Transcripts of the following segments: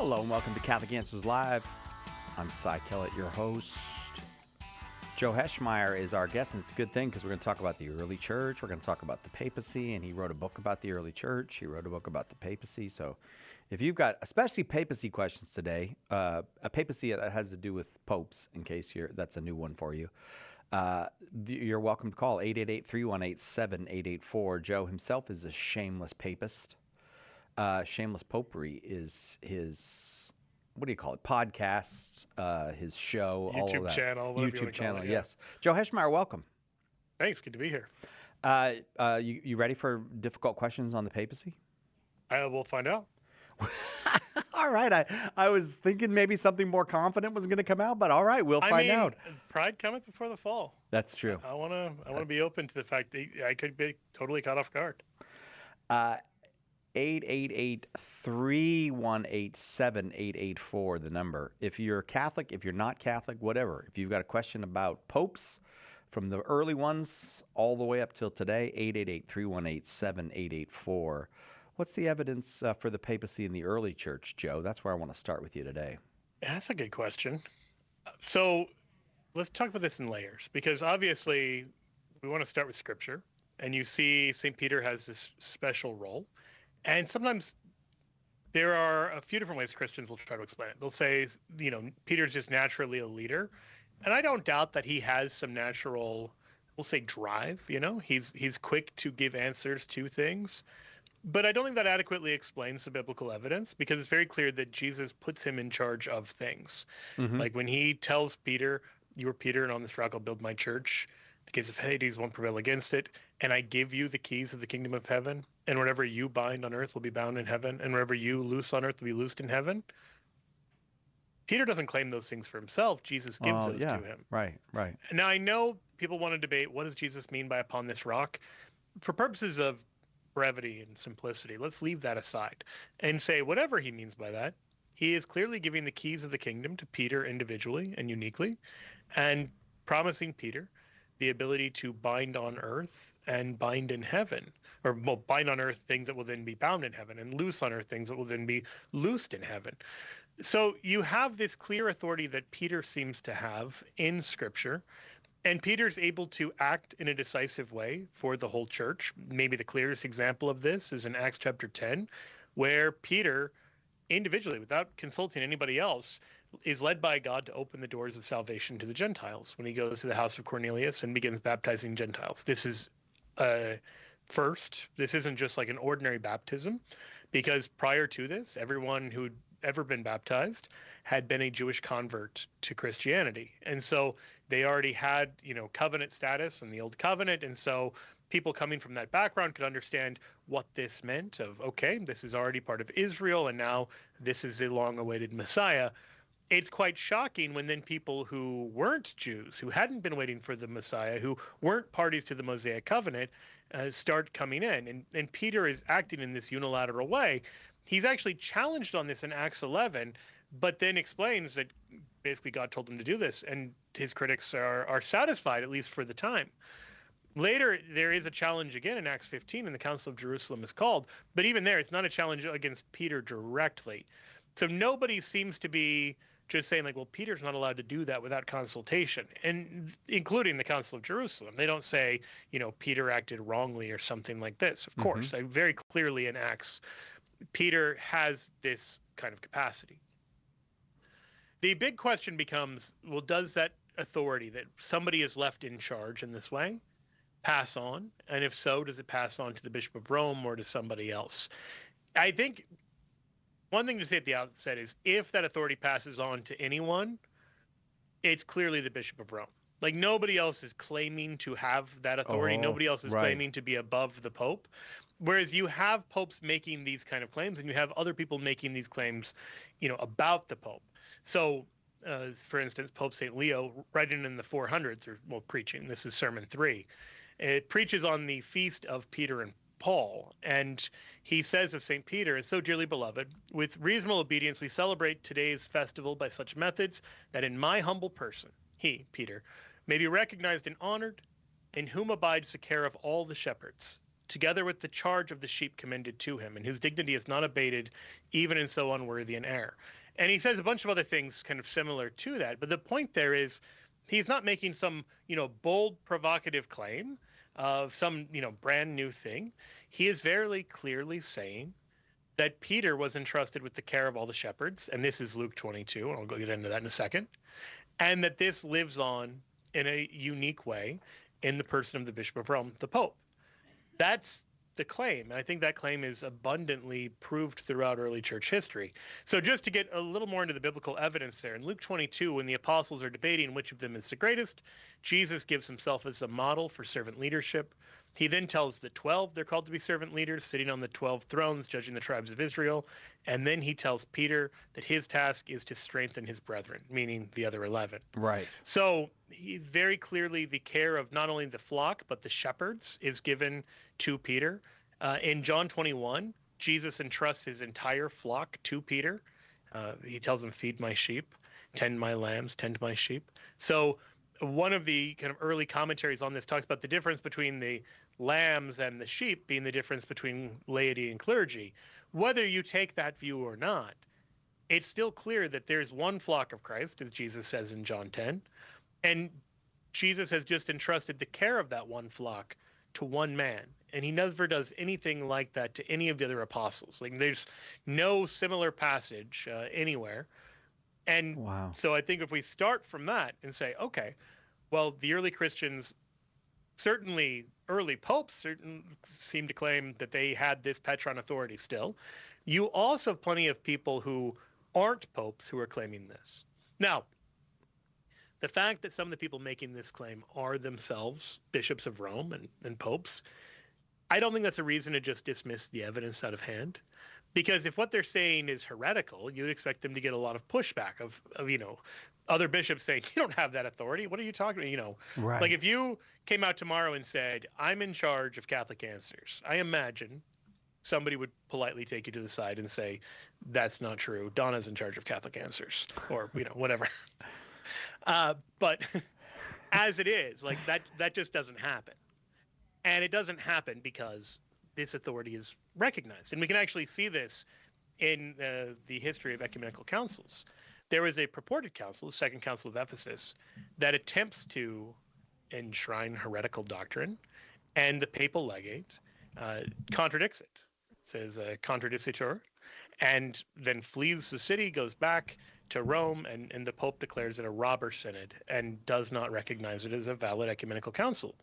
Hello and welcome to Catholic Answers Live. I'm Cy Kellett, your host. Joe Heschmeyer is our guest, and it's a good thing because we're going to talk about the early church. We're going to talk about the papacy, and he wrote a book about the early church. He wrote a book about the papacy. So if you've got especially papacy questions today, a papacy that has to do with popes, in case that's a new one for you, you're welcome to call 888-318-7884. Joe himself is a shameless papist. Shameless Popery is his, what do you call it, podcast, his show, YouTube all of that. channel, whatever you want to call it, yeah. Yes. Joe Heschmeyer, welcome. Thanks, good to be here. You ready for difficult questions on the papacy? We'll find out. All right. I was thinking maybe something more confident was going to come out, but all right, we'll find out. Pride cometh before the fall. That's true. I want to be open to the fact that I could be totally caught off guard. 888-318-7884, the number. If you're Catholic, if you're not Catholic, whatever. If you've got a question about popes, from the early ones all the way up till today, 888-318-7884. What's the evidence for the papacy in the early church, Joe? That's where I want to start with you today. That's a good question. So let's talk about this in layers, because obviously we want to start with Scripture, and you see St. Peter has this special role. And sometimes there are a few different ways Christians will try to explain it. They'll say, Peter's just naturally a leader. And I don't doubt that he has some natural, we'll say, drive. He's quick to give answers to things. But I don't think that adequately explains the biblical evidence, because it's very clear that Jesus puts him in charge of things. Mm-hmm. Like when he tells Peter, "You are Peter, and on this rock I'll build my church. The gates of Hades won't prevail against it. And I give you the keys of the kingdom of heaven. And whatever you bind on earth will be bound in heaven. And whatever you loose on earth will be loosed in heaven." Peter doesn't claim those things for himself. Jesus gives those to him. Right. Now, I know people want to debate, what does Jesus mean by upon this rock? For purposes of brevity and simplicity, let's leave that aside and say whatever he means by that. He is clearly giving the keys of the kingdom to Peter individually and uniquely, and promising Peter the ability to bind on earth and bind in heaven, or bind on earth things that will then be bound in heaven, and loose on earth things that will then be loosed in heaven. So you have this clear authority that Peter seems to have in Scripture, and Peter's able to act in a decisive way for the whole church. Maybe the clearest example of this is in Acts chapter 10, where Peter, individually, without consulting anybody else, is led by God to open the doors of salvation to the Gentiles when he goes to the house of Cornelius and begins baptizing Gentiles. This is first. This isn't just like an ordinary baptism, because prior to this, everyone who'd ever been baptized had been a Jewish convert to Christianity. And so they already had, covenant status in the Old Covenant. And so people coming from that background could understand what this meant of, okay, this is already part of Israel, and now this is the long-awaited Messiah. It's quite shocking when then people who weren't Jews, who hadn't been waiting for the Messiah, who weren't parties to the Mosaic covenant, start coming in. And Peter is acting in this unilateral way. He's actually challenged on this in Acts 11, but then explains that basically God told him to do this, and his critics are satisfied, at least for the time. Later, there is a challenge again in Acts 15, and the Council of Jerusalem is called. But even there, it's not a challenge against Peter directly. So nobody seems to be just saying, like, well, Peter's not allowed to do that without consultation, and including the Council of Jerusalem. They don't say, Peter acted wrongly or something like this. Of course, very clearly in Acts, Peter has this kind of capacity. The big question becomes, well, does that authority that somebody is left in charge in this way pass on? And if so, does it pass on to the Bishop of Rome or to somebody else? I think one thing to say at the outset is, if that authority passes on to anyone, it's clearly the Bishop of Rome. Like, nobody else is claiming to have that authority. Nobody else is claiming to be above the Pope. Whereas you have popes making these kind of claims, and you have other people making these claims, about the Pope. So, for instance, Pope St. Leo, writing in the 400s, preaching, this is Sermon 3, it preaches on the feast of Peter and Paul, and he says of St. Peter, "And so, dearly beloved, with reasonable obedience we celebrate today's festival by such methods that in my humble person, he, Peter, may be recognized and honored, in whom abides the care of all the shepherds, together with the charge of the sheep commended to him, and whose dignity is not abated even in so unworthy an error. And he says a bunch of other things kind of similar to that. But the point there is he's not making some, bold, provocative claim of some, brand new thing. He is very clearly saying that Peter was entrusted with the care of all the shepherds, and this is Luke 22, and I'll go get into that in a second, and that this lives on in a unique way in the person of the Bishop of Rome, the Pope. That's the claim, and I think that claim is abundantly proved throughout early church history. So just to get a little more into the biblical evidence there, in Luke 22, when the apostles are debating which of them is the greatest, Jesus gives himself as a model for servant leadership. He then tells the 12 they're called to be servant leaders, sitting on the 12 thrones, judging the tribes of Israel. And then he tells Peter that his task is to strengthen his brethren, meaning the other 11. Right. So he's very clearly the care of not only the flock, but the shepherds is given to Peter. In John 21, Jesus entrusts his entire flock to Peter. He tells him, feed my sheep, tend my lambs, tend my sheep. So one of the kind of early commentaries on this talks about the difference between the lambs and the sheep being the difference between laity and clergy. Whether you take that view or not, it's still clear that there's one flock of Christ, as Jesus says in John 10, and Jesus has just entrusted the care of that one flock to one man, and he never does anything like that to any of the other apostles. Like, there's no similar passage anywhere. And wow. So I think if we start from that and say, okay, well, the early Christians, certainly early popes, seem to claim that they had this patron authority still. You also have plenty of people who aren't popes who are claiming this. Now, the fact that some of the people making this claim are themselves bishops of Rome and popes, I don't think that's a reason to just dismiss the evidence out of hand. Because if what they're saying is heretical, you'd expect them to get a lot of pushback of other bishops saying, you don't have that authority. What are you talking about? Right. Like if you came out tomorrow and said, I'm in charge of Catholic answers, I imagine somebody would politely take you to the side and say, that's not true. Donna's in charge of Catholic answers, or, whatever. But as it is, like that just doesn't happen. And it doesn't happen because this authority is recognized. And we can actually see this in the history of ecumenical councils. There was a purported council, the Second Council of Ephesus, that attempts to enshrine heretical doctrine, and the papal legate contradicts it. It says contradicitur, and then flees the city, goes back to Rome, and the Pope declares it a robber synod and does not recognize it as a valid ecumenical council.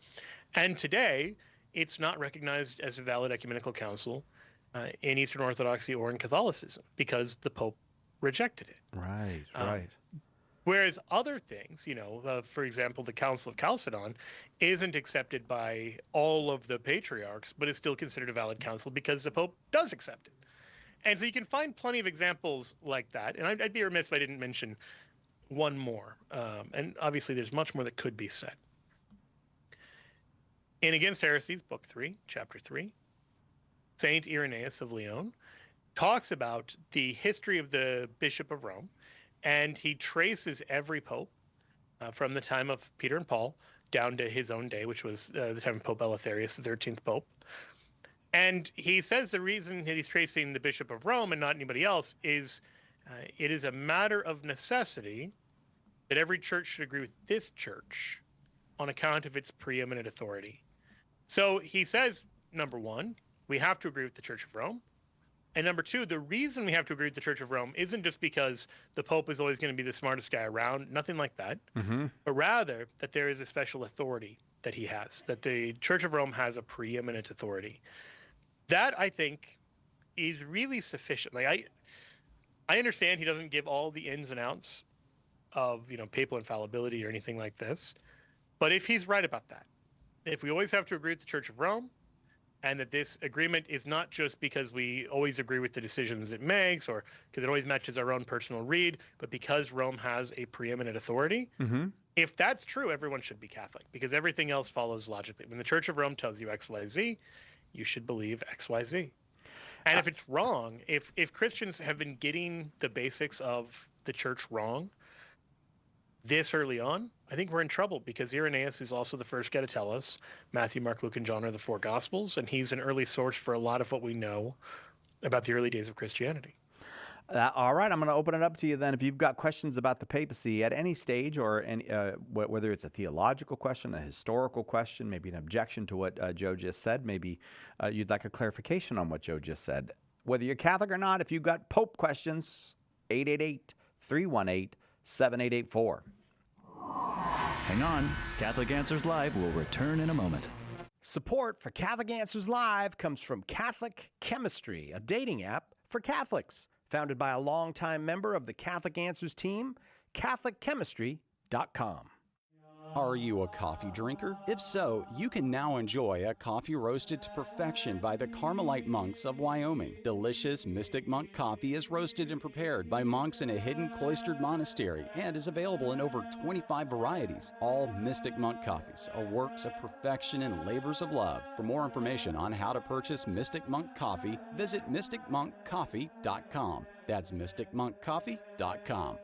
And today, it's not recognized as a valid ecumenical council in Eastern Orthodoxy or in Catholicism because the Pope rejected it. Right, right. Whereas other things, for example, the Council of Chalcedon isn't accepted by all of the patriarchs, but is still considered a valid council because the Pope does accept it. And so you can find plenty of examples like that. And I'd be remiss if I didn't mention one more. And obviously there's much more that could be said. In Against Heresies, Book 3, Chapter 3, Saint Irenaeus of Lyon talks about the history of the Bishop of Rome, and he traces every pope from the time of Peter and Paul down to his own day, which was the time of Pope Eleutherius, the 13th pope. And he says the reason that he's tracing the Bishop of Rome and not anybody else is it is a matter of necessity that every church should agree with this church on account of its preeminent authority. So he says, number one, we have to agree with the Church of Rome. And number two, the reason we have to agree with the Church of Rome isn't just because the Pope is always going to be the smartest guy around, nothing like that, but rather that there is a special authority that he has, that the Church of Rome has a preeminent authority. That, I think, is really sufficient. Like I understand he doesn't give all the ins and outs of, papal infallibility or anything like this, but if he's right about that, if we always have to agree with the Church of Rome, and that this agreement is not just because we always agree with the decisions it makes or because it always matches our own personal read, but because Rome has a preeminent authority. If that's true, everyone should be Catholic because everything else follows logically. When the Church of Rome tells you X, Y, Z, you should believe X, Y, Z. And if it's wrong, if Christians have been getting the basics of the church wrong this early on, I think we're in trouble because Irenaeus is also the first guy to tell us Matthew, Mark, Luke, and John are the four Gospels, and he's an early source for a lot of what we know about the early days of Christianity. All right, I'm going to open it up to you then. If you've got questions about the papacy at any stage, or whether it's a theological question, a historical question, maybe an objection to what Joe just said, maybe you'd like a clarification on what Joe just said. Whether you're Catholic or not, if you've got Pope questions, 888-318-7884. Hang on. Catholic Answers Live will return in a moment. Support for Catholic Answers Live comes from Catholic Chemistry, a dating app for Catholics. Founded by a longtime member of the Catholic Answers team, CatholicChemistry.com. Are you a coffee drinker? If so, you can now enjoy a coffee roasted to perfection by the Carmelite monks of Wyoming. Delicious Mystic Monk coffee is roasted and prepared by monks in a hidden cloistered monastery and is available in over 25 varieties. All Mystic Monk coffees are works of perfection and labors of love. For more information on how to purchase Mystic Monk coffee, visit mysticmonkcoffee.com. That's mysticmonkcoffee.com.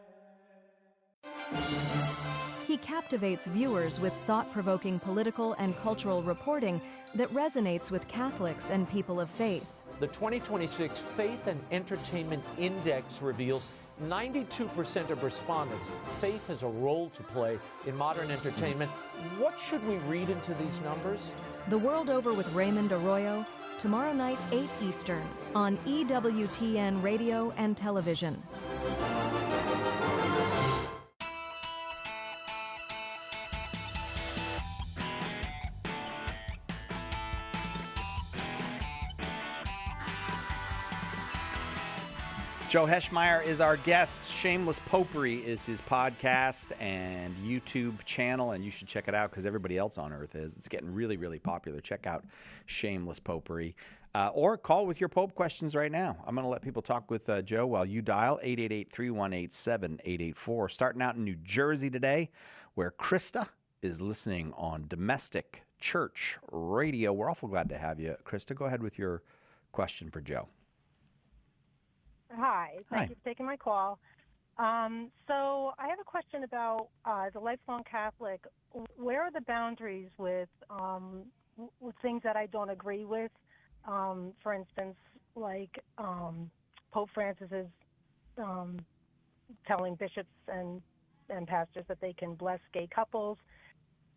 He captivates viewers with thought-provoking political and cultural reporting that resonates with Catholics and people of faith. The 2026 Faith and Entertainment Index reveals 92% of respondents. Faith has a role to play in modern entertainment. What should we read into these numbers? The World Over with Raymond Arroyo, tomorrow night, 8 Eastern, on EWTN Radio and Television. Joe Heschmeyer is our guest. Shameless Popery is his podcast and YouTube channel, and you should check it out because everybody else on earth is. It's getting really, really popular. Check out Shameless Popery. Or call with your Pope questions right now. I'm going to let people talk with Joe while you dial 888-318-7884. Starting out in New Jersey today, where Krista is listening on Domestic Church Radio. We're awful glad to have you, Krista. Go ahead with your question for Joe. Hi, thank you for taking my call. So I have a question about the lifelong Catholic. Where are the boundaries with things that I don't agree with? For instance, like Pope Francis is telling bishops and pastors that they can bless gay couples,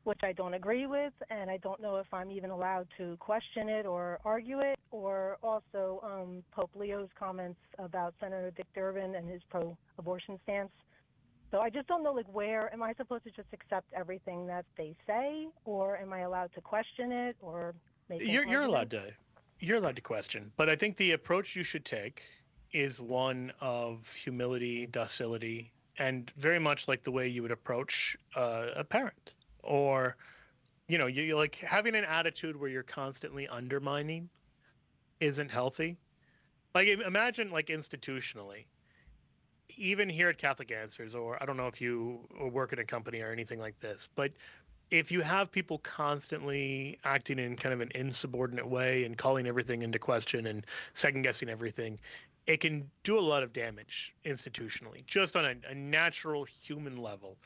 which I don't agree with, and I don't know if I'm even allowed to question it or argue it, or also Pope Leo's comments about Senator Dick Durbin and his pro-abortion stance. So I just don't know, like, where am I supposed to just accept everything that they say, or am I allowed to question it, or make You're allowed to question, but I think the approach you should take is one of humility, docility, and very much like the way you would approach a parent. Or, you like having an attitude where you're constantly undermining isn't healthy. Like, imagine, like, institutionally, even here at Catholic Answers, or I don't know if you work in a company or anything like this, but if you have people constantly acting in kind of an insubordinate way and calling everything into question and second guessing everything, it can do a lot of damage institutionally, just on a natural human level.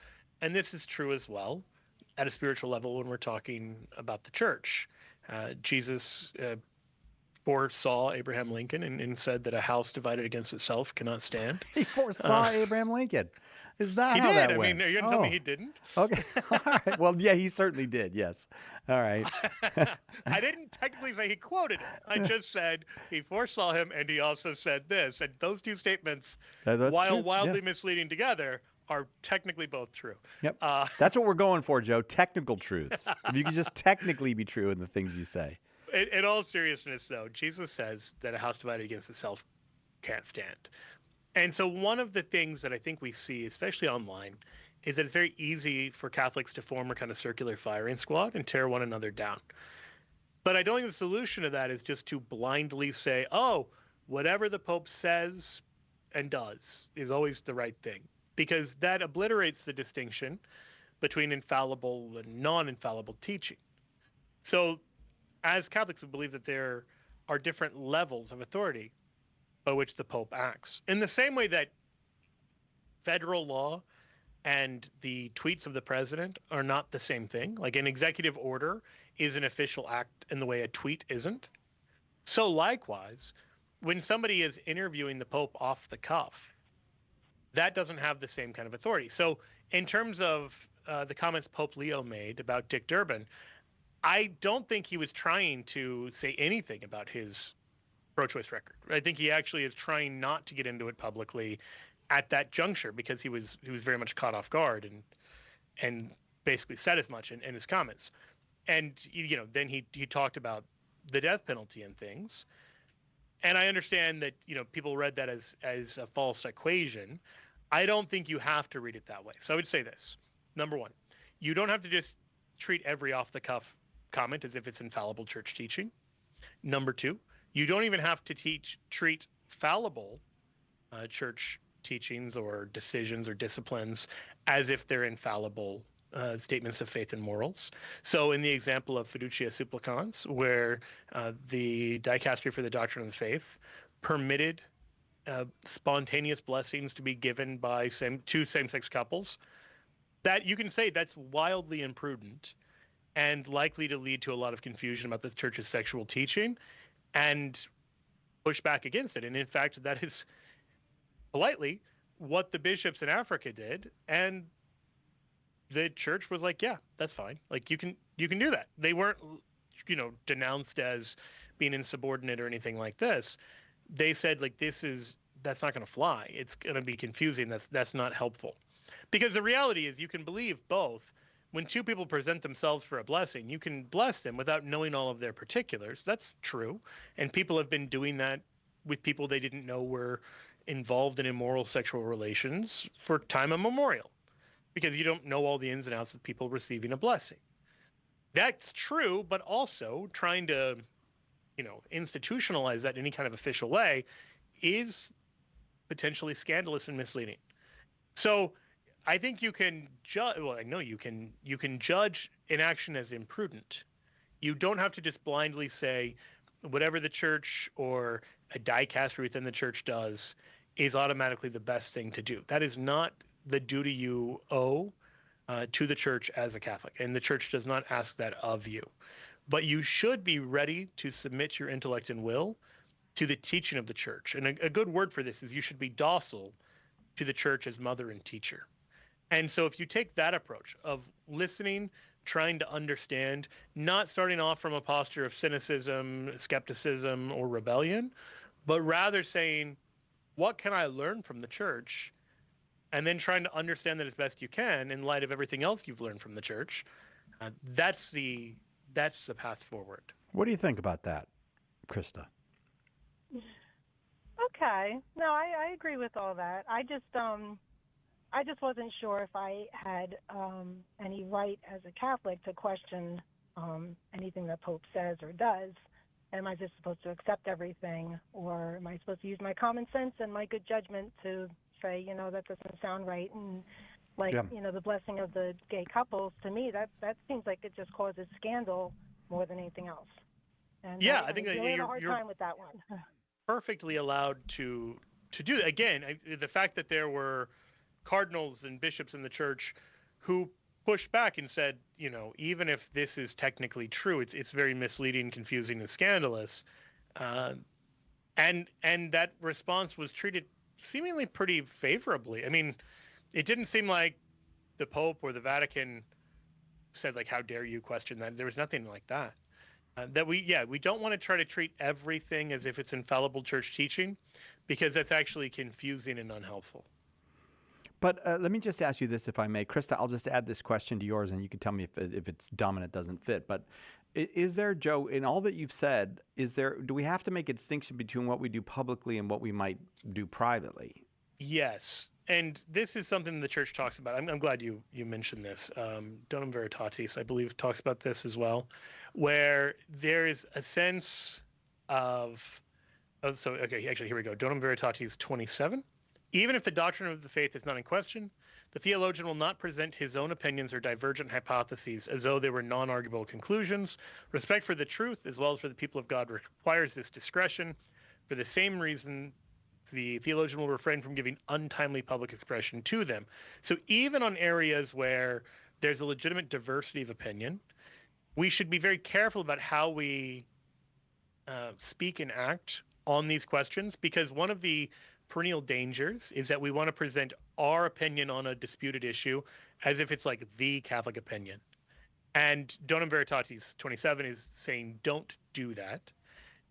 And this is true as well at a spiritual level when we're talking about the church. Jesus foresaw Abraham Lincoln and said that a house divided against itself cannot stand. He foresaw Abraham Lincoln. Is that he how did. that I went? mean, are you going to tell me he didn't? Okay. All right. Well, yeah, he certainly did. Yes. All right. I didn't technically say he quoted it. I just said he foresaw him, and he also said this. And those two statements, while wildly misleading together, are technically both true. Yep. That's what we're going for, Joe. Technical truths. If you can just technically be true in the things you say. In all seriousness, though, Jesus says that a house divided against itself can't stand. And so one of the things that I think we see, especially online, is that it's very easy for Catholics to form a kind of circular firing squad and tear one another down. But I don't think the solution to that is just to blindly say, oh, whatever the Pope says and does is always the right thing, because that obliterates the distinction between infallible and non-infallible teaching. So as Catholics, we believe that there are different levels of authority by which the Pope acts. In the same way that federal law and the tweets of the president are not the same thing. Like an executive order is an official act in the way a tweet isn't. So likewise, when somebody is interviewing the Pope off the cuff, that doesn't have the same kind of authority. So in terms of the comments Pope Leo made about Dick Durbin, I don't think he was trying to say anything about his pro-choice record. I think he actually is trying not to get into it publicly at that juncture because he was very much caught off guard and basically said as much in his comments. And then he talked about the death penalty and things. And I understand that people read that as a false equation. I don't think you have to read it that way. So I would say this. Number one, you don't have to just treat every off-the-cuff comment as if it's infallible church teaching. Number two, you don't even have to treat fallible church teachings or decisions or disciplines as if they're infallible statements of faith and morals. So in the example of Fiducia Supplicans, where the Dicastery for the Doctrine of the Faith permitted spontaneous blessings to be given by two same-sex couples, that you can say that's wildly imprudent and likely to lead to a lot of confusion about the church's sexual teaching and push back against it. And in fact, that is politely what the bishops in Africa did. And the church was like, yeah, that's fine. Like you can do that. They weren't, denounced as being insubordinate or anything like this. They said like, that's not going to fly. It's going to be confusing. That's not helpful. Because the reality is you can believe both. When two people present themselves for a blessing, you can bless them without knowing all of their particulars. That's true. And people have been doing that with people they didn't know were involved in immoral sexual relations for time immemorial, because you don't know all the ins and outs of people receiving a blessing. That's true, but also trying to, institutionalize that in any kind of official way is potentially scandalous and misleading. So I think you can judge. Well, I know you can judge an action as imprudent. You don't have to just blindly say whatever the church or a dicastery within the church does is automatically the best thing to do. That is not the duty you owe to the church as a Catholic, and the church does not ask that of you. But you should be ready to submit your intellect and will to the teaching of the church. And a good word for this is you should be docile to the church as mother and teacher. And so if you take that approach of listening, trying to understand, not starting off from a posture of cynicism, skepticism, or rebellion, but rather saying, what can I learn from the church? And then trying to understand that as best you can in light of everything else you've learned from the church. That's the path forward. What do you think about that, Krista? Okay. No, I agree with all that. I just wasn't sure if I had any right as a Catholic to question anything the Pope says or does. Am I just supposed to accept everything, or am I supposed to use my common sense and my good judgment to say, that doesn't sound right? And the blessing of the gay couples, to me, that seems like it just causes scandal more than anything else. And I think that you're having a hard time with that one. Perfectly allowed to do that. Again, the fact that there were cardinals and bishops in the church who pushed back and said, even if this is technically true, it's very misleading, confusing, and scandalous. And that response was treated seemingly pretty favorably. I mean, it didn't seem like the Pope or the Vatican said, like, how dare you question that? There was nothing like that. We don't want to try to treat everything as if it's infallible church teaching, because that's actually confusing and unhelpful. But let me just ask you this, if I may. Krista, I'll just add this question to yours, and you can tell me if it's dumb and it doesn't fit. But is there, Joe, in all that you've said, do we have to make a distinction between what we do publicly and what we might do privately? Yes. And this is something the church talks about. I'm glad you mentioned this. Donum Veritatis, I believe, talks about this as well, where there is a sense of actually, here we go. Donum Veritatis 27. Even if the doctrine of the faith is not in question, the theologian will not present his own opinions or divergent hypotheses as though they were non-arguable conclusions. Respect for the truth, as well as for the people of God, requires this discretion. For the same reason, the theologian will refrain from giving untimely public expression to them. So even on areas where there's a legitimate diversity of opinion, we should be very careful about how we speak and act on these questions, because one of the perennial dangers is that we want to present our opinion on a disputed issue as if it's like the Catholic opinion. And Donum Veritatis 27 is saying don't do that.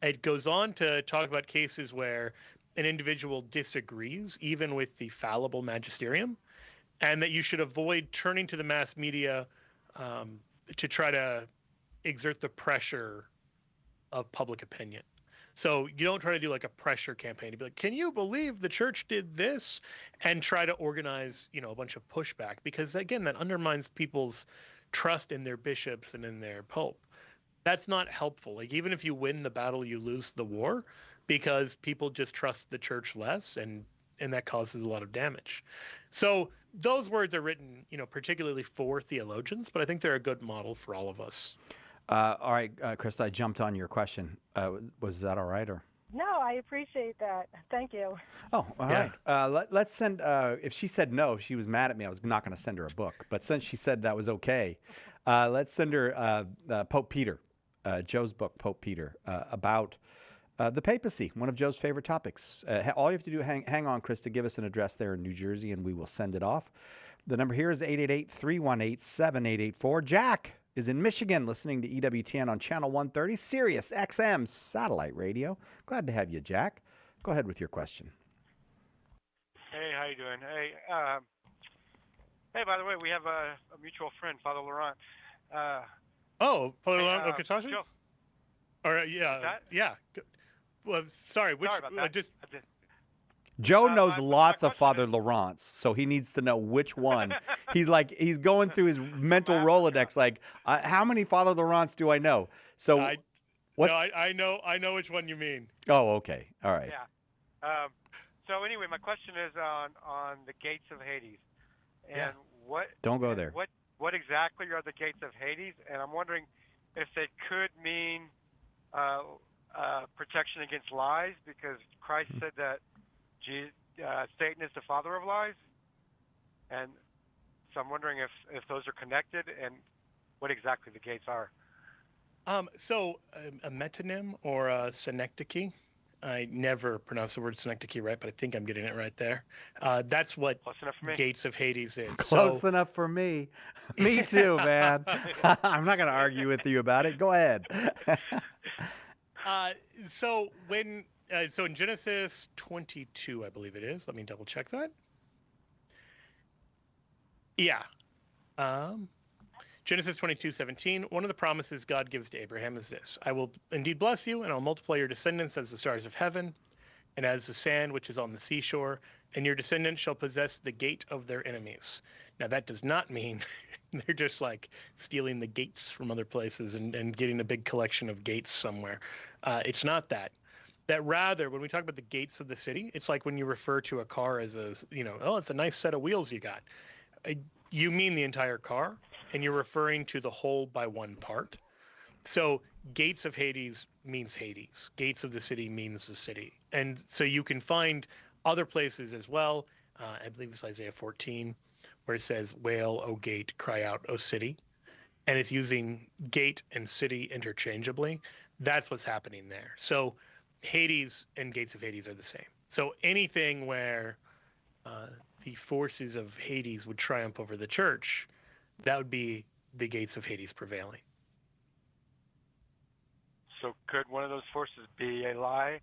It goes on to talk about cases where an individual disagrees even with the fallible magisterium, and that you should avoid turning to the mass media to try to exert the pressure of public opinion. So you don't try to do like a pressure campaign to be like, can you believe the church did this? And try to organize, a bunch of pushback, because again, that undermines people's trust in their bishops and in their pope. That's not helpful. Like, even if you win the battle, you lose the war, because people just trust the church less, and that causes a lot of damage. So those words are written, particularly for theologians, but I think they're a good model for all of us. All right, Chris, I jumped on your question. Was that all right? Or? No, I appreciate that. Thank you. Oh, all right. Let's send, if she said no, if she was mad at me, I was not going to send her a book. But since she said that was okay, let's send her Pope Peter, Joe's book, Pope Peter, about the papacy, one of Joe's favorite topics. All you have to do, hang on, Chris, to give us an address there in New Jersey, and we will send it off. The number here is 888-318-7884. Jack is in Michigan, listening to EWTN on Channel 130, Sirius XM satellite radio. Glad to have you, Jack. Go ahead with your question. Hey, how you doing? Hey, by the way, we have a mutual friend, Father Laurent. Father Laurent Okatashi? Joe. All right, yeah. Well, sorry, Sorry about that. Joe knows lots of Father Laurents, so he needs to know which one. He's going through his mental Rolodex, like, how many Father Laurents do I know? So, I know which one you mean. Oh, okay, all right. Yeah. So anyway, my question is on the gates of Hades, and what? Don't go there. What exactly are the gates of Hades? And I'm wondering if they could mean protection against lies, because Christ said that Satan is the father of lies, and so I'm wondering if those are connected and what exactly the gates are. So a metonym or a synecdoche, I never pronounce the word synecdoche right, but I think I'm getting it right there. That's what Close enough for me. gates of Hades is. Close enough for me. Me too, man. I'm not going to argue with you about it. Go ahead. So in Genesis 22, I believe it is. Let me double check that. Yeah. Genesis 22:17. One of the promises God gives to Abraham is this: I will indeed bless you, and I'll multiply your descendants as the stars of heaven, and as the sand which is on the seashore, and your descendants shall possess the gate of their enemies. Now, that does not mean they're just like stealing the gates from other places and getting a big collection of gates somewhere. It's not that. That rather, when we talk about the gates of the city, it's like when you refer to a car as it's a nice set of wheels you got. You mean the entire car, and you're referring to the whole by one part. So gates of Hades means Hades. Gates of the city means the city. And so you can find other places as well. I believe it's Isaiah 14, where it says, wail, O gate, cry out, O city. And it's using gate and city interchangeably. That's what's happening there. So Hades and gates of Hades are the same. So anything where the forces of Hades would triumph over the church, that would be the gates of Hades prevailing. So could one of those forces be a lie?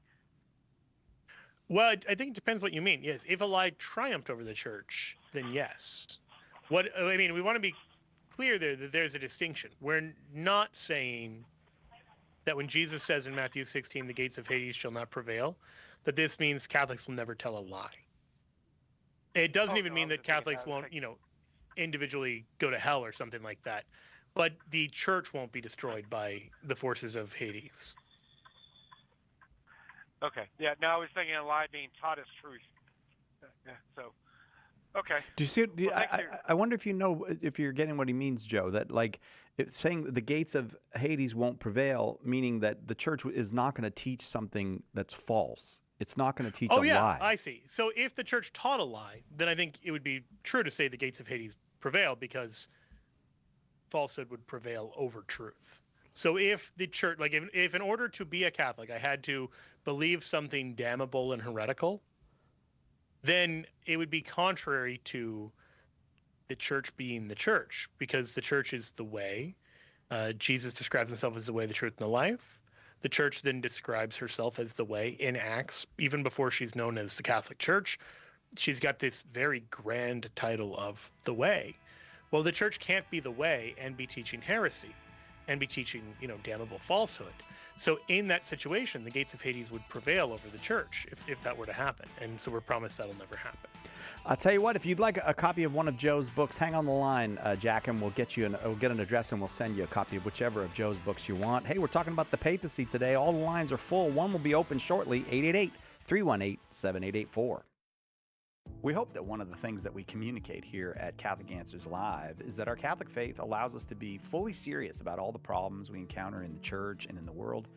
Well, I think it depends what you mean. Yes, if a lie triumphed over the church, then yes. We want to be clear there that there's a distinction. We're not saying that when Jesus says in Matthew 16, the gates of Hades shall not prevail, that this means Catholics will never tell a lie. It doesn't even mean that Catholics won't, individually go to hell or something like that. But the church won't be destroyed by the forces of Hades. Okay. Yeah. No, I was thinking a lie being taught as truth. Yeah. So. Okay. Do you see? I wonder if if you're getting what he means, Joe. That it's saying that the gates of Hades won't prevail, meaning that the church is not going to teach something that's false. It's not going to teach Oh a yeah, lie. I see. So if the church taught a lie, then I think it would be true to say the gates of Hades prevail, because falsehood would prevail over truth. So if the church, like if in order to be a Catholic, I had to believe something damnable and heretical, then it would be contrary to the church being the church, because the church is the way. Jesus describes himself as the way, the truth, and the life. The church then describes herself as the way in Acts, even before she's known as the Catholic Church. She's got this very grand title of the way. Well, the church can't be the way and be teaching heresy and be teaching, damnable falsehood. So in that situation, the gates of Hades would prevail over the church if that were to happen. And so we're promised that'll never happen. I'll tell you what, if you'd like a copy of one of Joe's books, hang on the line, Jack, and we'll get an address and we'll send you a copy of whichever of Joe's books you want. Hey, we're talking about the papacy today. All the lines are full. One will be open shortly, 888-318-7884. We hope that one of the things that we communicate here at Catholic Answers Live is that our Catholic faith allows us to be fully serious about all the problems we encounter in the church and in the world,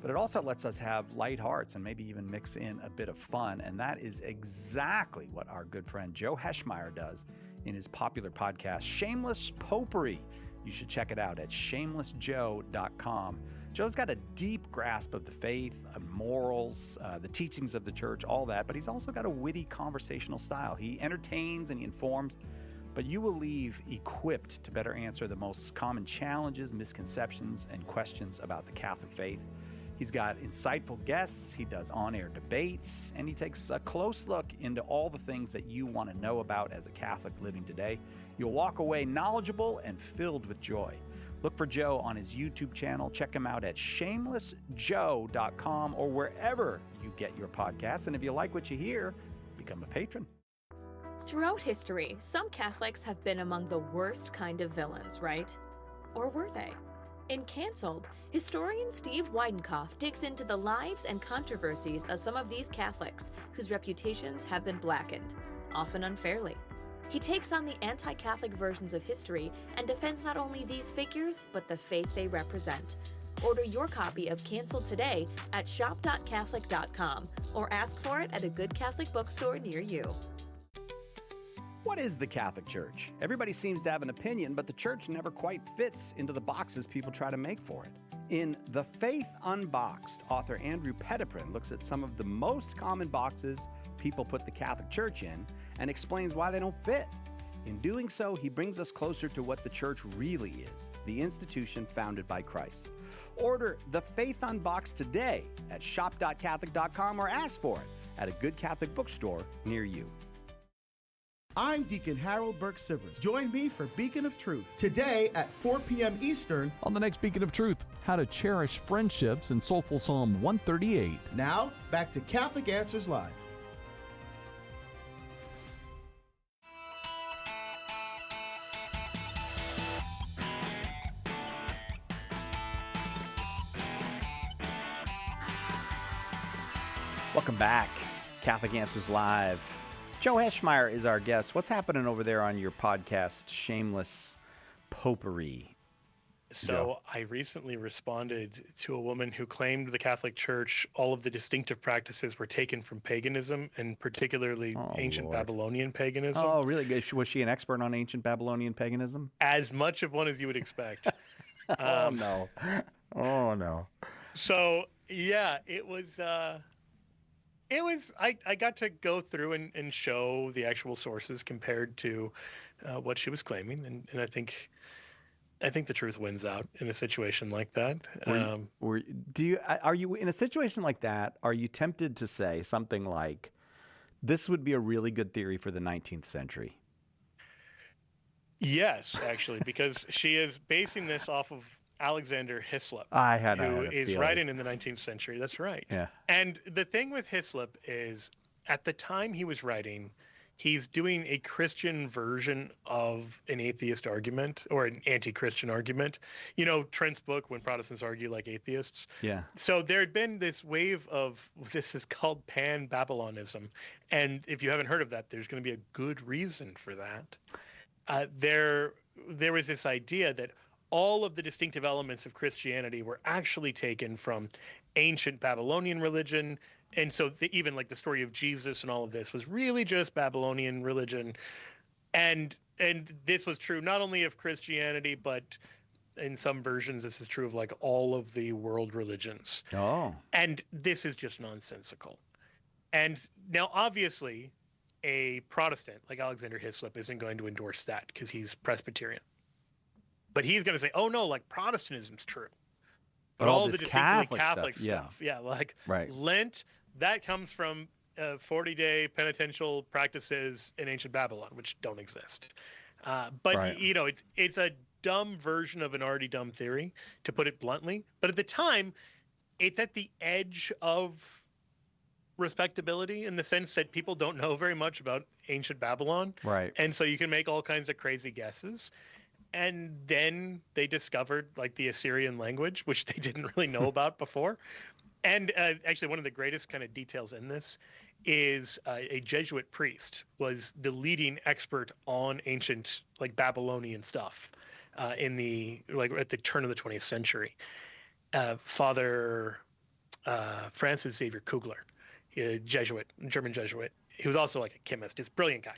but it also lets us have light hearts and maybe even mix in a bit of fun, and that is exactly what our good friend Joe Heschmeyer does in his popular podcast, Shameless Popery. You should check it out at shamelessjoe.com. Joe's got a deep grasp of the faith, morals, the teachings of the church, all that, but he's also got a witty conversational style. He entertains and he informs, but you will leave equipped to better answer the most common challenges, misconceptions, and questions about the Catholic faith. He's got insightful guests, he does on-air debates, and he takes a close look into all the things that you want to know about as a Catholic living today. You'll walk away knowledgeable and filled with joy. Look for Joe on his YouTube channel. Check him out at shamelessjoe.com or wherever you get your podcasts. And if you like what you hear, become a patron. Throughout history, some Catholics have been among the worst kind of villains, right? Or were they? In Cancelled, historian Steve Weidenkopf digs into the lives and controversies of some of these Catholics whose reputations have been blackened, often unfairly. He takes on the anti-Catholic versions of history and defends not only these figures, but the faith they represent. Order your copy of Cancelled today at shop.catholic.com or ask for it at a good Catholic bookstore near you. What is the Catholic Church? Everybody seems to have an opinion, but the church never quite fits into the boxes people try to make for it. In The Faith Unboxed, author Andrew Petiprin looks at some of the most common boxes people put the Catholic Church in and explains why they don't fit. In doing so, he brings us closer to what the church really is, the institution founded by Christ. Order The Faith Unboxed today at shop.catholic.com or ask for it at a good Catholic bookstore near you. I'm Deacon Harold Burke-Sivers. Join me for Beacon of Truth today at 4 p.m. Eastern on the next Beacon of Truth, how to cherish friendships in Soulful Psalm 138. Now, back to Catholic Answers Live. Welcome back, Catholic Answers Live. Joe Heschmeyer is our guest. What's happening over there on your podcast, Shameless Popery? So Joe? I recently responded to a woman who claimed the Catholic Church, all of the distinctive practices were taken from paganism, and particularly ancient Babylonian paganism. Oh, really? Was she an expert on ancient Babylonian paganism? As much of one as you would expect. Oh, no. Oh, no. So, yeah, it was I got to go through and show the actual sources compared to what she was claiming, and I think the truth wins out in a situation like that. Are you in a situation like that? Are you tempted to say something like, "This would be a really good theory for the 19th century"? Yes, actually, because she is basing this off of Alexander Hislop, who is writing in the 19th century. That's right. Yeah. And the thing with Hislop is, at the time he was writing, he's doing a Christian version of an atheist argument or an anti-Christian argument. You know, Trent's book, When Protestants Argue Like Atheists. Yeah. So there had been this wave of, this is called pan-Babylonism. And if you haven't heard of that, there's going to be a good reason for that. There was this idea that all of the distinctive elements of Christianity were actually taken from ancient Babylonian religion And so even like the story of Jesus and all of this was really just Babylonian religion. And this was true not only of Christianity, but in some versions, this is true of like all of the world religions. Oh. And this is just nonsensical. And now, obviously, a Protestant like Alexander Hislop isn't going to endorse that because he's Presbyterian. But he's going to say, oh, no, like Protestantism's true. But all the this distinctively Catholic stuff. Yeah, like right. Lent, that comes from 40-day penitential practices in ancient Babylon, which don't exist. But, right. you know, it's a dumb version of an already dumb theory, to put it bluntly. But at the time, it's at the edge of respectability in the sense that people don't know very much about ancient Babylon. Right. And so you can make all kinds of crazy guesses. And then they discovered like the Assyrian language, which they didn't really know about before. And actually, one of the greatest kind of details in this is a Jesuit priest was the leading expert on ancient like Babylonian stuff at the turn of the 20th century. Father Francis Xavier Kugler, a Jesuit, German Jesuit. He was also like a chemist. He's a brilliant guy.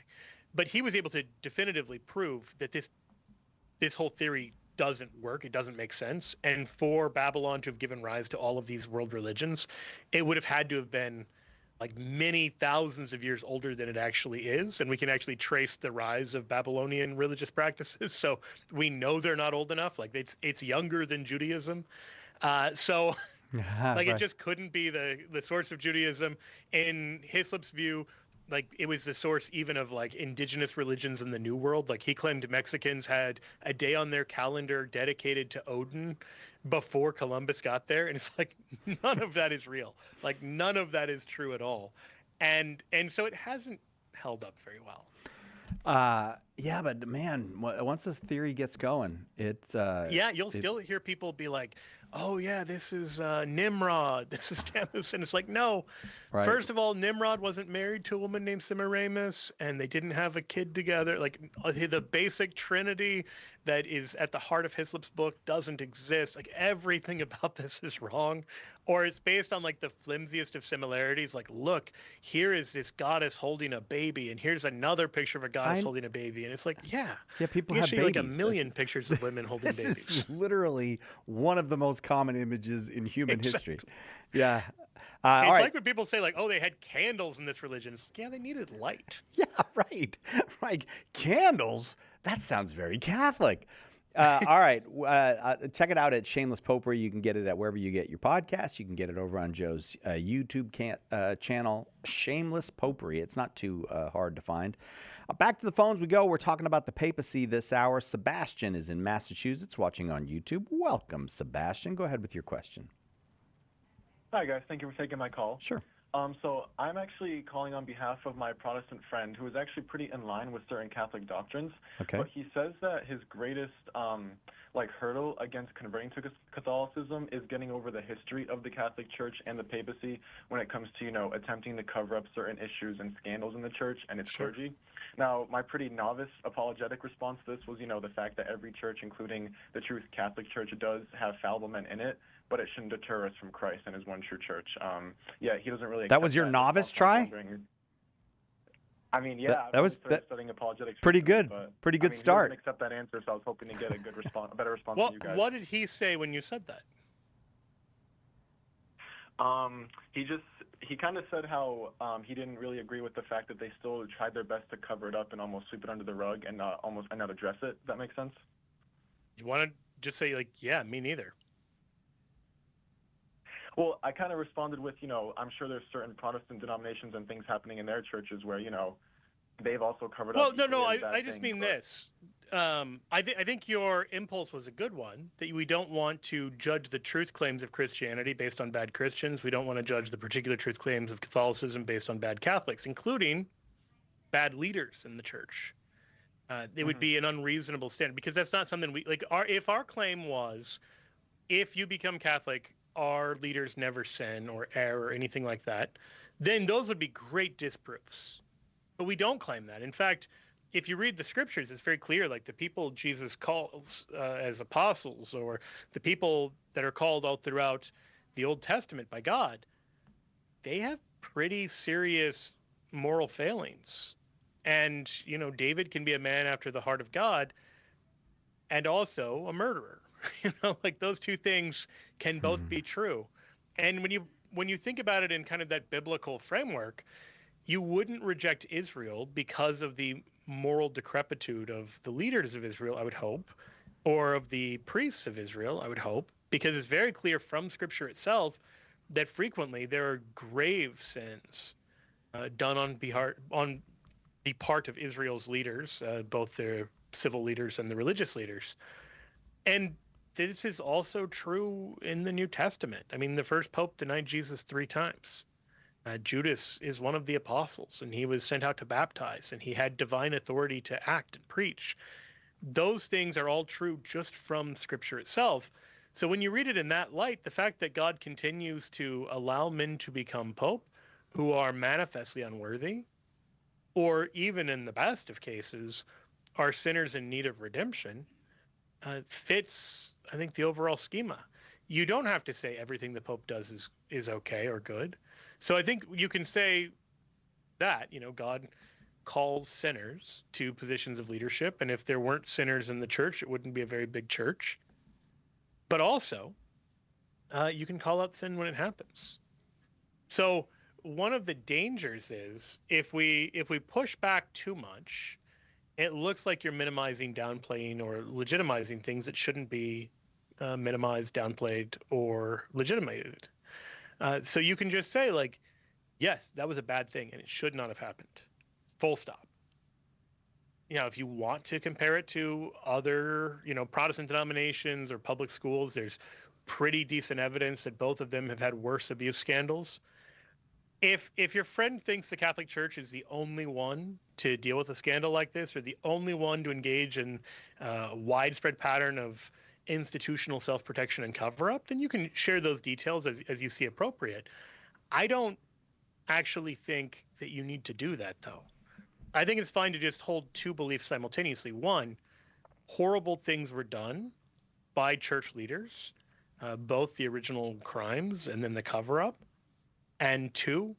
But he was able to definitively prove that this whole theory doesn't work. It doesn't make sense. And for Babylon to have given rise to all of these world religions, it would have had to have been like many thousands of years older than it actually is. And we can actually trace the rise of Babylonian religious practices. So we know they're not old enough. Like it's younger than Judaism. So like it just couldn't be the source of Judaism. In Hislop's view, like it was the source even of like indigenous religions in the New World. Like he claimed Mexicans had a day on their calendar dedicated to Odin before Columbus got there. And it's like, none of that is real. Like none of that is true at all. And so it hasn't held up very well. Yeah, but man, once this theory gets going, you'll still hear people be like, oh yeah, this is Nimrod, this is Tammuz, and it's like, no. Right. First of all, Nimrod wasn't married to a woman named Semiramis, and they didn't have a kid together. Like the basic trinity that is at the heart of Hislop's book doesn't exist. Like everything about this is wrong, or it's based on like the flimsiest of similarities. Like, look, here is this goddess holding a baby, and here's another picture of a goddess holding a baby, and it's like, yeah, people you have babies. Like a million That's, pictures of women holding this babies. This is literally one of the most common images in human history. Yeah. It's all right. like when people say, like, oh, they had candles in this religion. It's like, yeah, they needed light. Yeah, right. Like candles? That sounds very Catholic. All right. Check it out at Shameless Popery. You can get it at wherever you get your podcasts. You can get it over on Joe's YouTube channel, Shameless Popery. It's not too hard to find. Back to the phones we go. We're talking about the papacy this hour. Sebastian is in Massachusetts watching on YouTube. Welcome, Sebastian. Go ahead with your question. Hi, guys. Thank you for taking my call. Sure. So I'm actually calling on behalf of my Protestant friend who is actually pretty in line with certain Catholic doctrines. Okay. But he says that his greatest hurdle against converting to Catholicism is getting over the history of the Catholic Church and the papacy when it comes to, attempting to cover up certain issues and scandals in the church and its clergy. Now, my pretty novice apologetic response to this was, the fact that every church, including the True Catholic Church, does have fallible men in it, but it shouldn't deter us from Christ and his one true church. He doesn't really. That was your novice try? I mean, yeah, that was studying apologetics. Pretty good. But, pretty good He start. didn't accept that answer, so I was hoping to get a good response, a better response Well, from you guys. what did he say when you said that? He kind of said how he didn't really agree with the fact that they still tried their best to cover it up and almost sweep it under the rug and not address it. Does that make sense? You want to just say like, yeah, me neither. Well, I kind of responded with, I'm sure there's certain Protestant denominations and things happening in their churches where, they've also covered up. Well, no, I just mean this. I think your impulse was a good one, that we don't want to judge the truth claims of Christianity based on bad Christians. We don't want to judge the particular truth claims of Catholicism based on bad Catholics, including bad leaders in the church. It would be an unreasonable standard because that's not something if our claim was, if you become Catholic, our leaders never sin or err or anything like that, then those would be great disproofs. But we don't claim that. In fact, if you read the scriptures, it's very clear, like the people Jesus calls as apostles, or the people that are called all throughout the Old Testament by God, they have pretty serious moral failings. And, David can be a man after the heart of God and also a murderer. Like those two things can both be true. And when you think about it in kind of that biblical framework, you wouldn't reject Israel because of the moral decrepitude of the leaders of Israel, I would hope, or of the priests of Israel, I would hope, because it's very clear from Scripture itself that frequently there are grave sins done on the part of Israel's leaders, both their civil leaders and the religious leaders. And this is also true in the New Testament. I mean, the first pope denied Jesus 3 times. Judas is one of the apostles, and he was sent out to baptize, and he had divine authority to act and preach. Those things are all true just from Scripture itself. So when you read it in that light, the fact that God continues to allow men to become pope who are manifestly unworthy, or even in the best of cases, are sinners in need of redemption, fits, I think, the overall schema. You don't have to say everything the Pope does is okay or good. So I think you can say that, God calls sinners to positions of leadership, and if there weren't sinners in the church, it wouldn't be a very big church. But also, you can call out sin when it happens. So one of the dangers is if we push back too much, it looks like you're minimizing, downplaying, or legitimizing things that shouldn't be minimized, downplayed, or legitimated. So you can just say, like, yes, that was a bad thing, and it should not have happened. Full stop. If you want to compare it to other, Protestant denominations or public schools, there's pretty decent evidence that both of them have had worse abuse scandals. If your friend thinks the Catholic Church is the only one to deal with a scandal like this, or the only one to engage in a widespread pattern of institutional self-protection and cover-up, then you can share those details as you see appropriate. I don't actually think that you need to do that, though. I think it's fine to just hold two beliefs simultaneously. One, horrible things were done by church leaders, both the original crimes and then the cover-up. And two,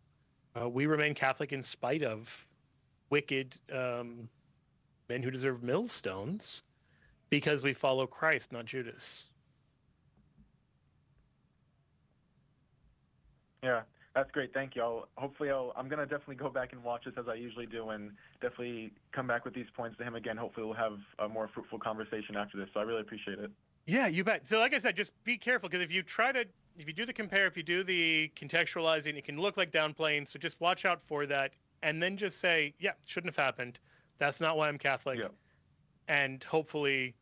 we remain Catholic in spite of wicked men who deserve millstones because we follow Christ, not Judas. Yeah, that's great. Thank you. I'm going to definitely go back and watch this as I usually do, and definitely come back with these points to him again. Hopefully we'll have a more fruitful conversation after this. So I really appreciate it. Yeah, you bet. So like I said, just be careful, because if you do the compare, if you do the contextualizing, it can look like downplaying. So just watch out for that, and then just say, yeah, shouldn't have happened. That's not why I'm Catholic. Yeah. And hopefully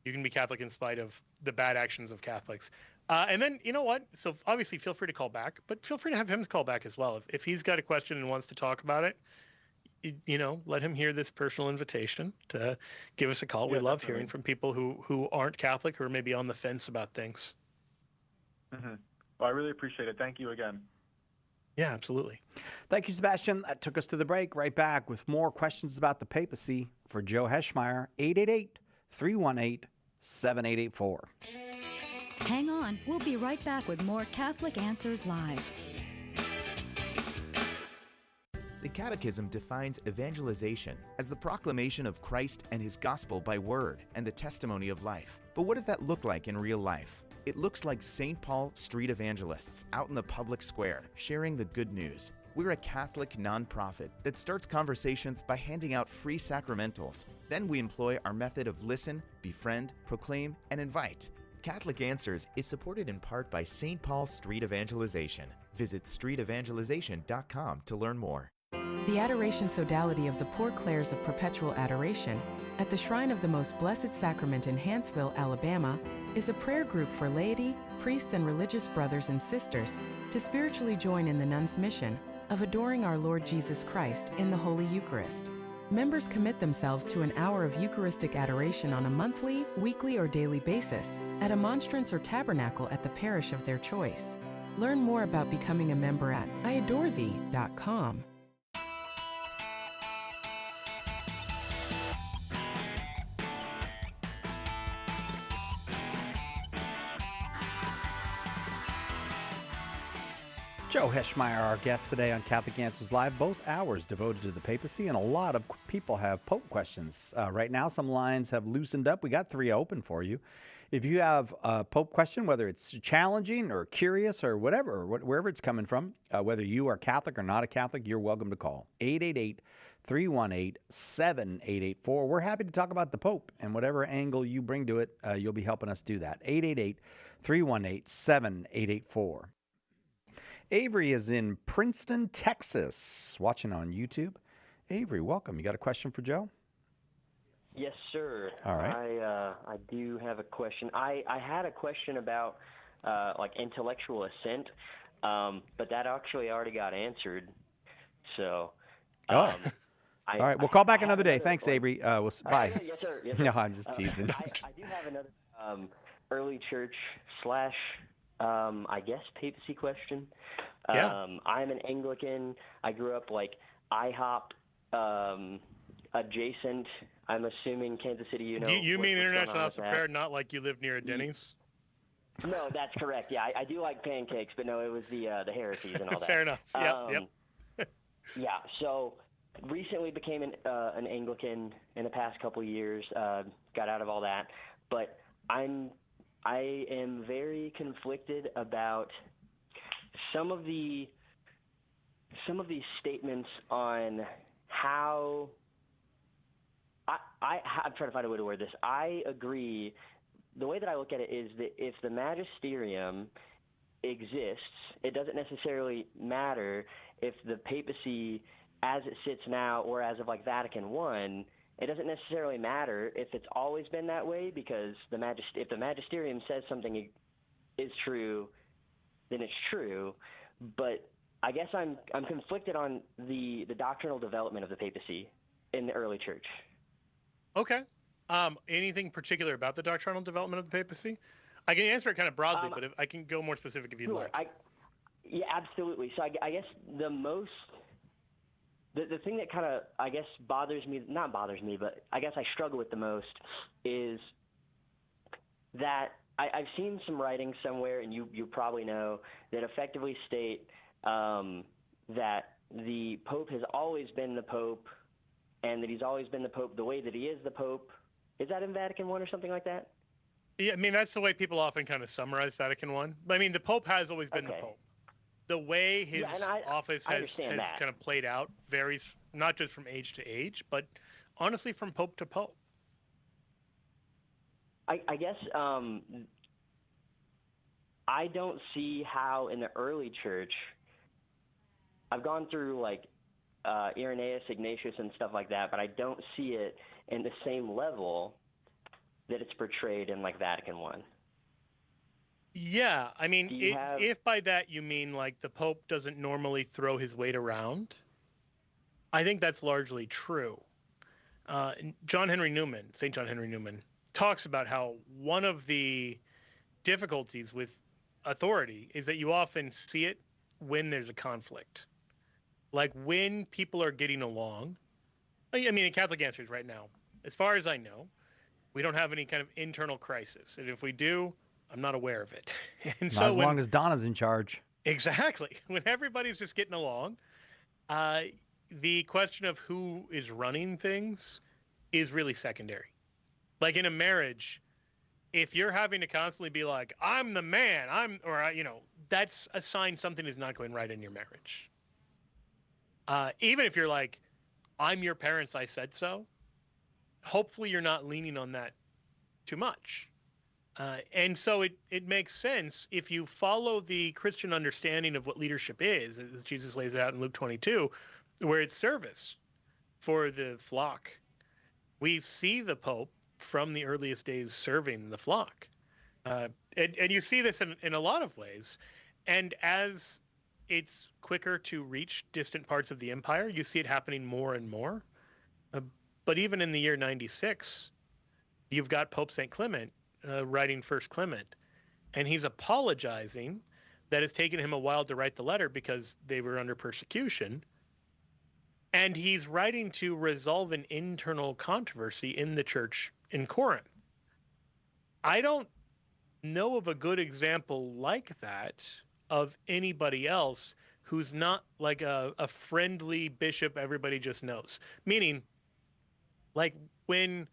you can be Catholic in spite of the bad actions of Catholics. And then, you know what? So obviously feel free to call back, but feel free to have him call back as well. If he's got a question and wants to talk about it, let him hear this personal invitation to give us a call. We love hearing from people who aren't Catholic, who are maybe on the fence about things. Mm-hmm. Well, I really appreciate it. Thank you again. Yeah, absolutely. Thank you, Sebastian. That took us to the break. Right back with more questions about the papacy for Joe Heschmeyer, 888-318-7884. Hang on. We'll be right back with more Catholic Answers Live. The Catechism defines evangelization as the proclamation of Christ and His gospel by word and the testimony of life. But what does that look like in real life? It looks like St. Paul street evangelists out in the public square sharing the good news. We're a Catholic nonprofit that starts conversations by handing out free sacramentals. Then we employ our method of listen, befriend, proclaim, and invite. Catholic Answers is supported in part by St. Paul Street Evangelization. Visit streetevangelization.com to learn more. The Adoration Sodality of the Poor Clares of Perpetual Adoration at the Shrine of the Most Blessed Sacrament in Huntsville, Alabama, is a prayer group for laity, priests, and religious brothers and sisters to spiritually join in the nuns' mission of adoring our Lord Jesus Christ in the Holy Eucharist. Members commit themselves to an hour of Eucharistic adoration on a monthly, weekly, or daily basis at a monstrance or tabernacle at the parish of their choice. Learn more about becoming a member at iadorethee.com. Joe Heschmeyer, our guest today on Catholic Answers Live, both hours devoted to the papacy, and a lot of people have Pope questions. Right now, some lines have loosened up. We got 3 open for you. If you have a Pope question, whether it's challenging or curious or whatever, wherever it's coming from, whether you are Catholic or not a Catholic, you're welcome to call 888-318-7884. We're happy to talk about the Pope, and whatever angle you bring to it, you'll be helping us do that. 888-318-7884. Avery is in Princeton, Texas, watching on YouTube. Avery, welcome. You got a question for Joe? Yes, sir. All right. I do have a question. I had a question about like intellectual assent, but that actually already got answered. So. All right. We'll call back another day. Thanks, Avery. Bye. Yes, sir. Yes, sir. No, I'm just teasing. I do have another early church / I guess papacy question. Yeah. I'm an Anglican. I grew up like IHOP adjacent. I'm assuming Kansas City. You mean International House of Prayer, not like you live near a Denny's? No, that's correct. Yeah, I do like pancakes, but no, it was the heresies and all that. Fair enough. Yep. Yeah. So recently became an Anglican in the past couple of years. Got out of all that, but I am very conflicted about some of these statements on how I'm trying to find a way to word this. I agree. The way that I look at it is that if the Magisterium exists, it doesn't necessarily matter if the papacy, as it sits now, or as of like Vatican I, it doesn't necessarily matter if it's always been that way, because if the Magisterium says something is true, then it's true. But I guess I'm conflicted on the doctrinal development of the papacy in the early church. Okay. Anything particular about the doctrinal development of the papacy? I can answer it kind of broadly, but I can go more specific if you'd like. Yeah, absolutely. So I guess the thing that kind of, I guess, not bothers me, but I guess I struggle with the most is that I've seen some writing somewhere, and you probably know, that effectively state that the Pope has always been the Pope, and that he's always been the Pope the way that he is the Pope. Is that in Vatican I or something like that? Yeah, I mean, that's the way people often kind of summarize Vatican I. I mean, the Pope has always been the Pope. The way his office has kind of played out varies not just from age to age, but honestly from Pope to Pope. I guess I don't see how in the early church, I've gone through like Irenaeus, Ignatius, and stuff like that, but I don't see it in the same level that it's portrayed in like Vatican I. Yeah, I mean, if by that you mean like the Pope doesn't normally throw his weight around, I think that's largely true. St. John Henry Newman, talks about how one of the difficulties with authority is that you often see it when there's a conflict. Like when people are getting along. I mean, in Catholic Answers right now, as far as I know, we don't have any kind of internal crisis. And if we do, I'm not aware of it. And not as long as Donna's in charge. Exactly. When everybody's just getting along, the question of who is running things is really secondary. Like in a marriage, if you're having to constantly be like, I'm the man, that's a sign something is not going right in your marriage. Even if you're like, I'm your parents, I said so, hopefully you're not leaning on that too much. And so it makes sense if you follow the Christian understanding of what leadership is, as Jesus lays it out in Luke 22, where it's service for the flock. We see the Pope from the earliest days serving the flock. And you see this in a lot of ways. And as it's quicker to reach distant parts of the empire, you see it happening more and more. But even in the year 96, you've got Pope St. Clement writing First Clement, and he's apologizing that it's taken him a while to write the letter because they were under persecution. And he's writing to resolve an internal controversy in the church in Corinth. I don't know of a good example like that of anybody else who's not like a friendly bishop everybody just knows. Meaning, like when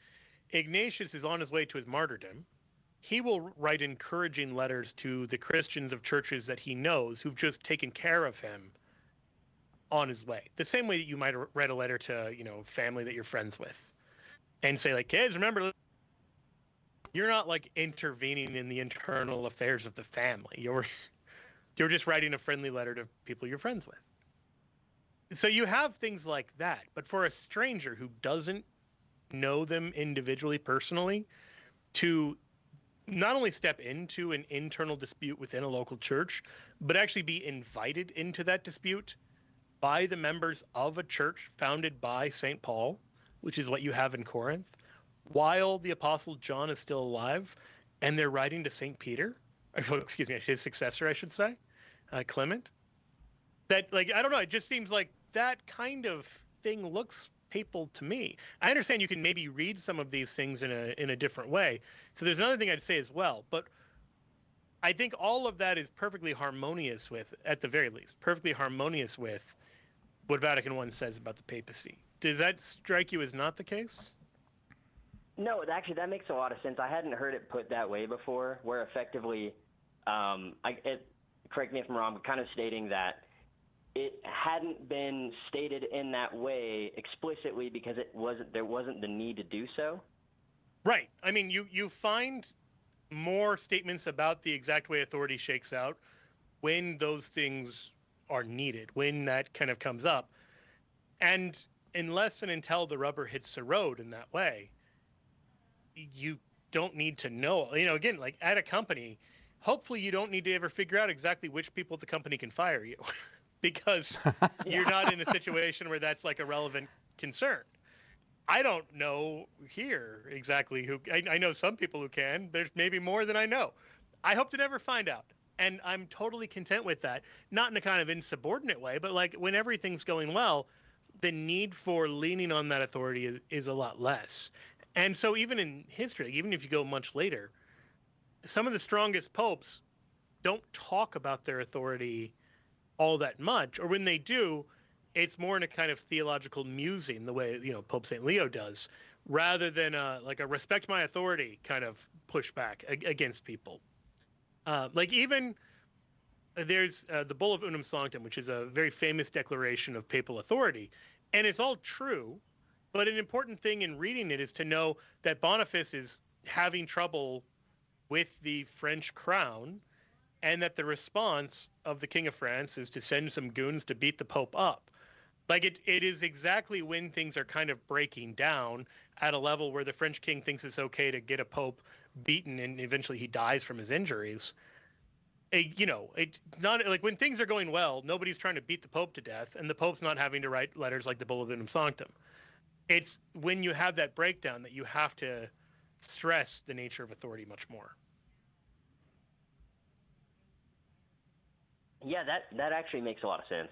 Ignatius is on his way to his martyrdom, he will write encouraging letters to the Christians of churches that he knows who've just taken care of him on his way. The same way that you might write a letter to, family that you're friends with and say, like, kids, remember, you're not like intervening in the internal affairs of the family. You're just writing a friendly letter to people you're friends with. So you have things like that. But for a stranger who doesn't know them individually, personally, to not only step into an internal dispute within a local church, but actually be invited into that dispute by the members of a church founded by St. Paul, which is what you have in Corinth, while the Apostle John is still alive, and they're writing to St. Peter, excuse me, his successor, I should say, Clement. That, like, I don't know, it just seems like that kind of thing looks papal to me. I understand you can maybe read some of these things in a different way. So there's another thing I'd say as well, but I think all of that is perfectly harmonious with, at the very least, perfectly harmonious with what Vatican I says about the papacy. Does that strike you as not the case? No, actually, that makes a lot of sense. I hadn't heard it put that way before, where effectively, correct me if I'm wrong, but kind of stating that it hadn't been stated in that way explicitly because there wasn't the need to do so. Right. I mean, you find more statements about the exact way authority shakes out when those things are needed, when that kind of comes up. And unless and until the rubber hits the road in that way, you don't need to know. Again, like at a company, hopefully you don't need to ever figure out exactly which people at the company can fire you because you're not in a situation where that's like a relevant concern. I don't know here exactly who. I know some people who can. There's maybe more than I know. I hope to never find out. And I'm totally content with that. Not in a kind of insubordinate way, but like when everything's going well, the need for leaning on that authority is a lot less. And so even in history, even if you go much later, some of the strongest popes don't talk about their authority all that much. Or when they do, it's more in a kind of theological musing, the way, Pope St. Leo does, rather than like a respect my authority kind of pushback against people. Like even there's the Bull of Unum Sanctum, which is a very famous declaration of papal authority. And it's all true, but an important thing in reading it is to know that Boniface is having trouble with the French crown, and that the response of the King of France is to send some goons to beat the Pope up. Like it is exactly when things are kind of breaking down at a level where the French king thinks it's okay to get a Pope beaten and eventually he dies from his injuries. It's not like when things are going well, nobody's trying to beat the Pope to death, and the Pope's not having to write letters like the Bull of Unum Sanctum. It's when you have that breakdown that you have to stress the nature of authority much more. Yeah, that actually makes a lot of sense.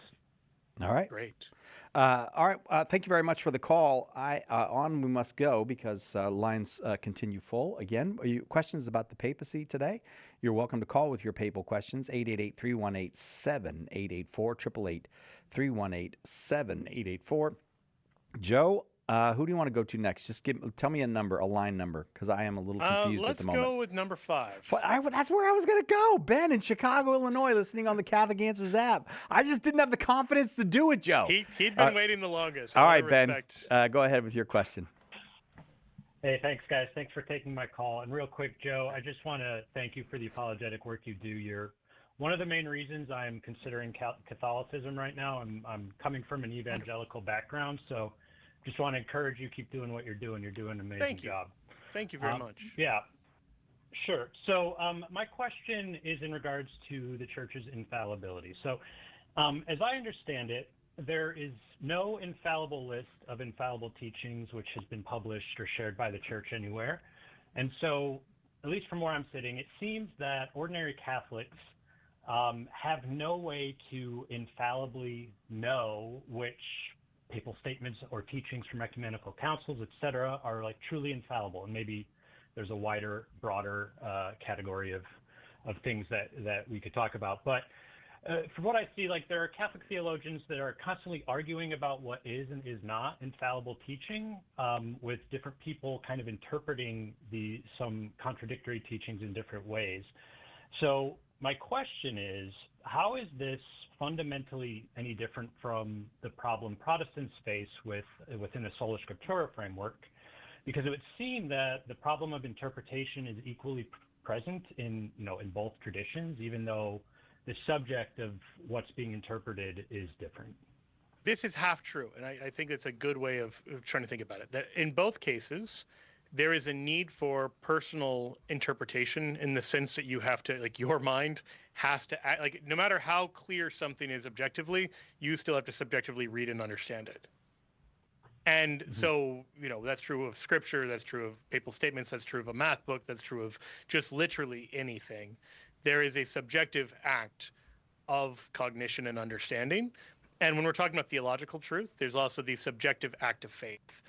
All right. Great. All right. Thank you very much for the call. On we must go because lines continue full. Again, questions about the papacy today? You're welcome to call with your papal questions. 888-318-7884, 888-318-7884. Joe, who do you want to go to next? Just tell me a line number, because I am a little confused at the moment. Let's go with number 5. That's where I was going to go. Ben in Chicago, Illinois, listening on the Catholic Answers app. I just didn't have the confidence to do it, Joe. He'd been waiting the longest. All right, Ben, go ahead with your question. Hey, thanks, guys. Thanks for taking my call. And real quick, Joe, I just want to thank you for the apologetic work you do. You're one of the main reasons I am considering Catholicism right now. I'm coming from an evangelical background, so just want to encourage you, keep doing what you're doing. You're doing an amazing job. Thank you very much. Yeah, sure. So my question is in regards to the church's infallibility. So as I understand it, there is no infallible list of infallible teachings which has been published or shared by the church anywhere. And so, at least from where I'm sitting, it seems that ordinary Catholics have no way to infallibly know which papal statements or teachings from ecumenical councils, etc., are like truly infallible. And maybe there's a wider, broader category of things that we could talk about. But from what I see, like there are Catholic theologians that are constantly arguing about what is and is not infallible teaching, with different people kind of interpreting some contradictory teachings in different ways. So my question is, how is this fundamentally any different from the problem Protestants face within the Sola Scriptura framework? Because it would seem that the problem of interpretation is equally present in both traditions, even though the subject of what's being interpreted is different. This is half true, and I think it's a good way of trying to think about it. That in both cases, there is a need for personal interpretation in the sense that you have to, like, your mind has to act, like, no matter how clear something is objectively, you still have to subjectively read and understand it. And so, that's true of scripture, that's true of papal statements, that's true of a math book, that's true of just literally anything. There is a subjective act of cognition and understanding. And when we're talking about theological truth, there's also the subjective act of faith.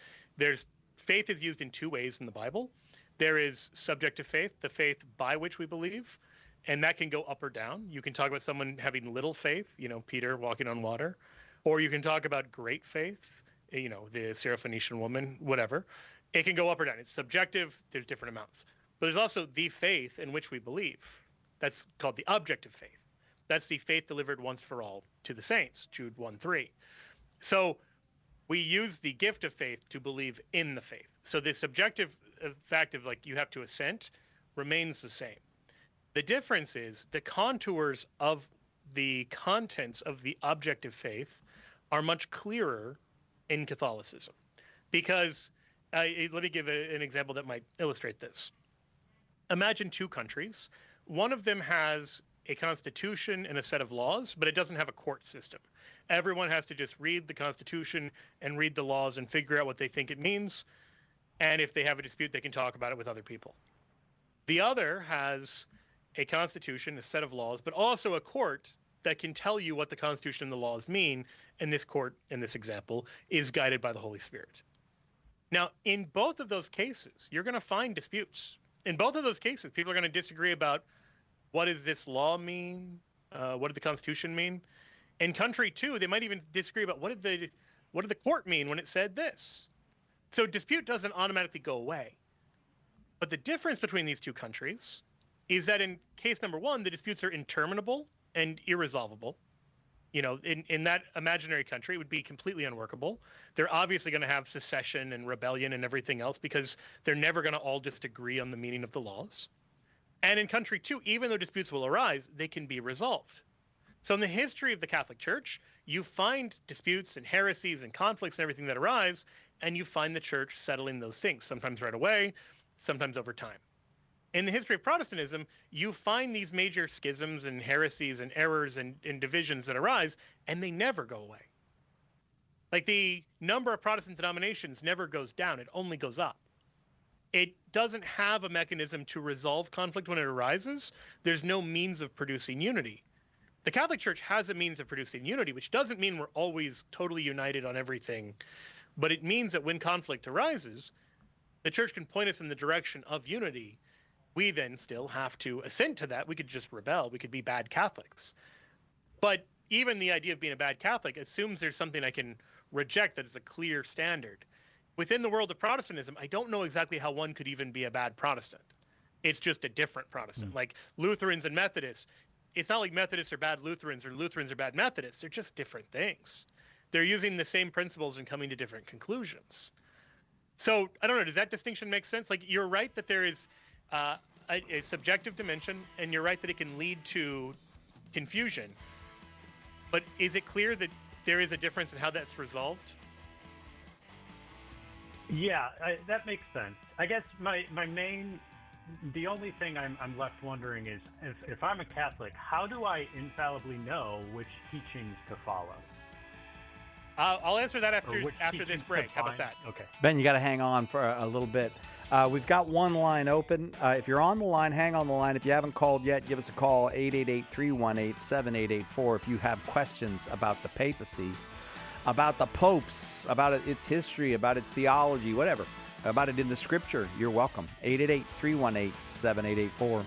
Faith is used in two ways in the Bible. There is subjective faith, the faith by which we believe, and that can go up or down. You can talk about someone having little faith, Peter walking on water, or you can talk about great faith, the Syrophoenician woman, whatever. It can go up or down. It's subjective. There's different amounts. But there's also the faith in which we believe. That's called the objective faith. That's the faith delivered once for all to the saints, Jude 1:3. So we use the gift of faith to believe in the faith. So the subjective fact of, like, you have to assent remains the same. The difference is the contours of the contents of the objective faith are much clearer in Catholicism. Because let me give an example that might illustrate this. Imagine two countries. One of them has a constitution and a set of laws, but it doesn't have a court system. Everyone has to just read the constitution and read the laws and figure out what they think it means. And if they have a dispute, they can talk about it with other people. The other has a constitution, a set of laws, but also a court that can tell you what the constitution and the laws mean. And this court, in this example, is guided by the Holy Spirit. Now, in both of those cases, you're going to find disputes. In both of those cases, people are going to disagree about, what does this law mean? What did the Constitution mean? In country two, they might even disagree about what did the court mean when it said this? So dispute doesn't automatically go away. But the difference between these two countries is that in case number one, the disputes are interminable and irresolvable. In that imaginary country, it would be completely unworkable. They're obviously going to have secession and rebellion and everything else because they're never going to all just agree on the meaning of the laws. And in country two, even though disputes will arise, they can be resolved. So in the history of the Catholic Church, you find disputes and heresies and conflicts and everything that arise, and you find the Church settling those things, sometimes right away, sometimes over time. In the history of Protestantism, you find these major schisms and heresies and errors and divisions that arise, and they never go away. Like, the number of Protestant denominations never goes down, it only goes up. It doesn't have a mechanism to resolve conflict when it arises. There's no means of producing unity. The Catholic Church has a means of producing unity, which doesn't mean we're always totally united on everything, but it means that when conflict arises, the Church can point us in the direction of unity. We then still have to assent to that. We could just rebel. We could be bad Catholics. But even the idea of being a bad Catholic assumes there's something I can reject that is a clear standard. Within the world of Protestantism, I don't know exactly how one could even be a bad Protestant. It's just a different Protestant. Like Lutherans and Methodists, it's not like Methodists are bad Lutherans or Lutherans are bad Methodists. They're just different things. They're using the same principles and coming to different conclusions. So I don't know, does that distinction make sense? Like, you're right that there is a subjective dimension, and you're right that it can lead to confusion. But is it clear that there is a difference in how that's resolved? Yeah, that makes sense. I guess the only thing I'm left wondering is, if I'm a Catholic, how do I infallibly know which teachings to follow? I'll answer that after this break. How about that? Okay. Ben, you got to hang on for a little bit. We've got one line open. If you're on the line, hang on the line. If you haven't called yet, give us a call, 888-318-7884. If you have questions about the papacy, about the popes, about its history, about its theology, whatever, about it in the scripture, you're welcome. 888-318-7884.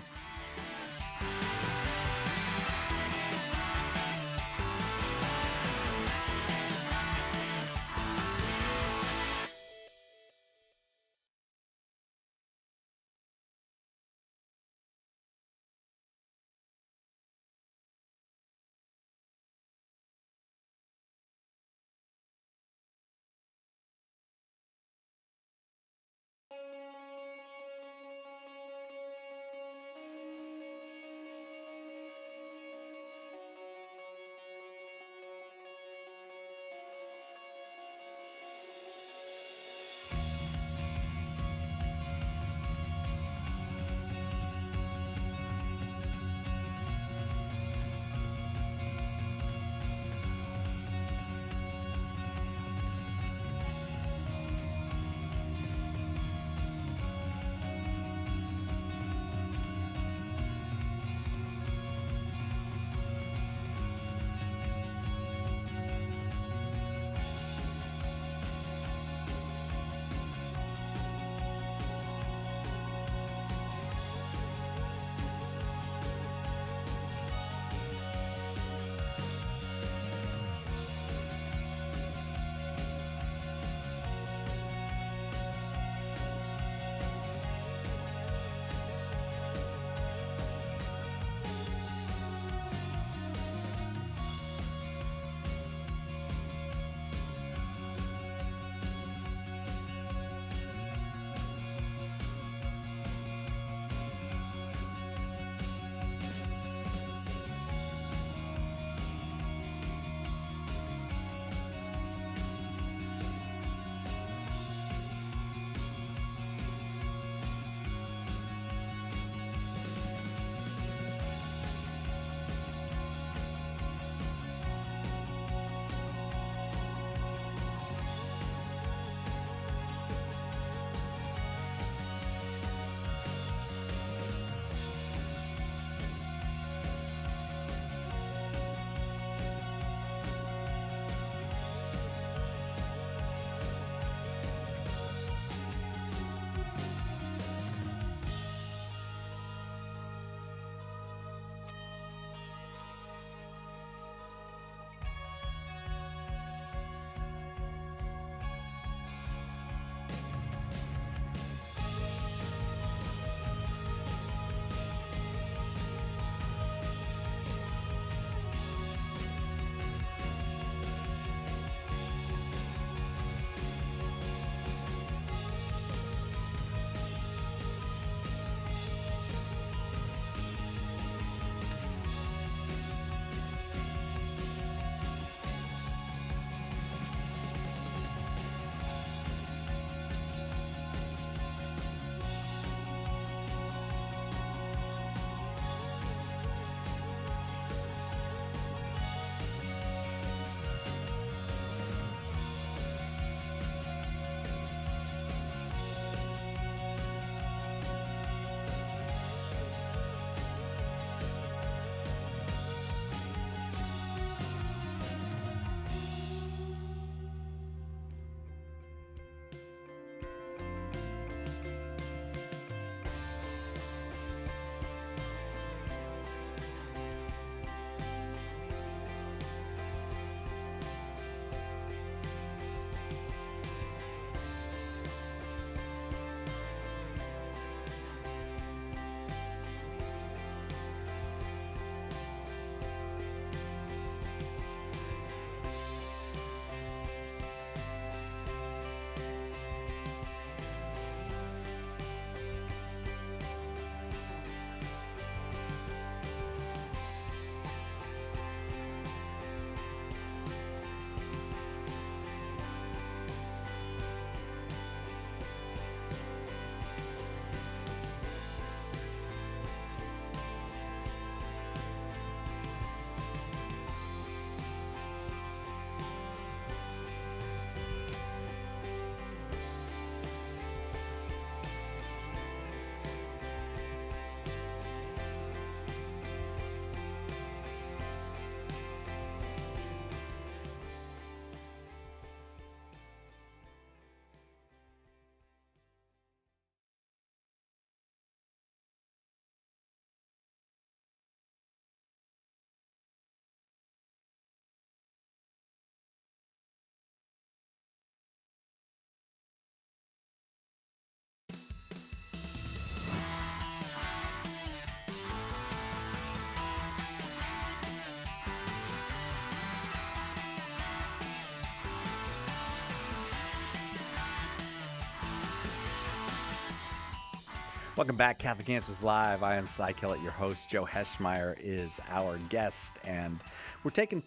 Welcome back, Catholic Answers Live. I am Cy Kellett, your host. Joe Heschmeyer is our guest, and we're taking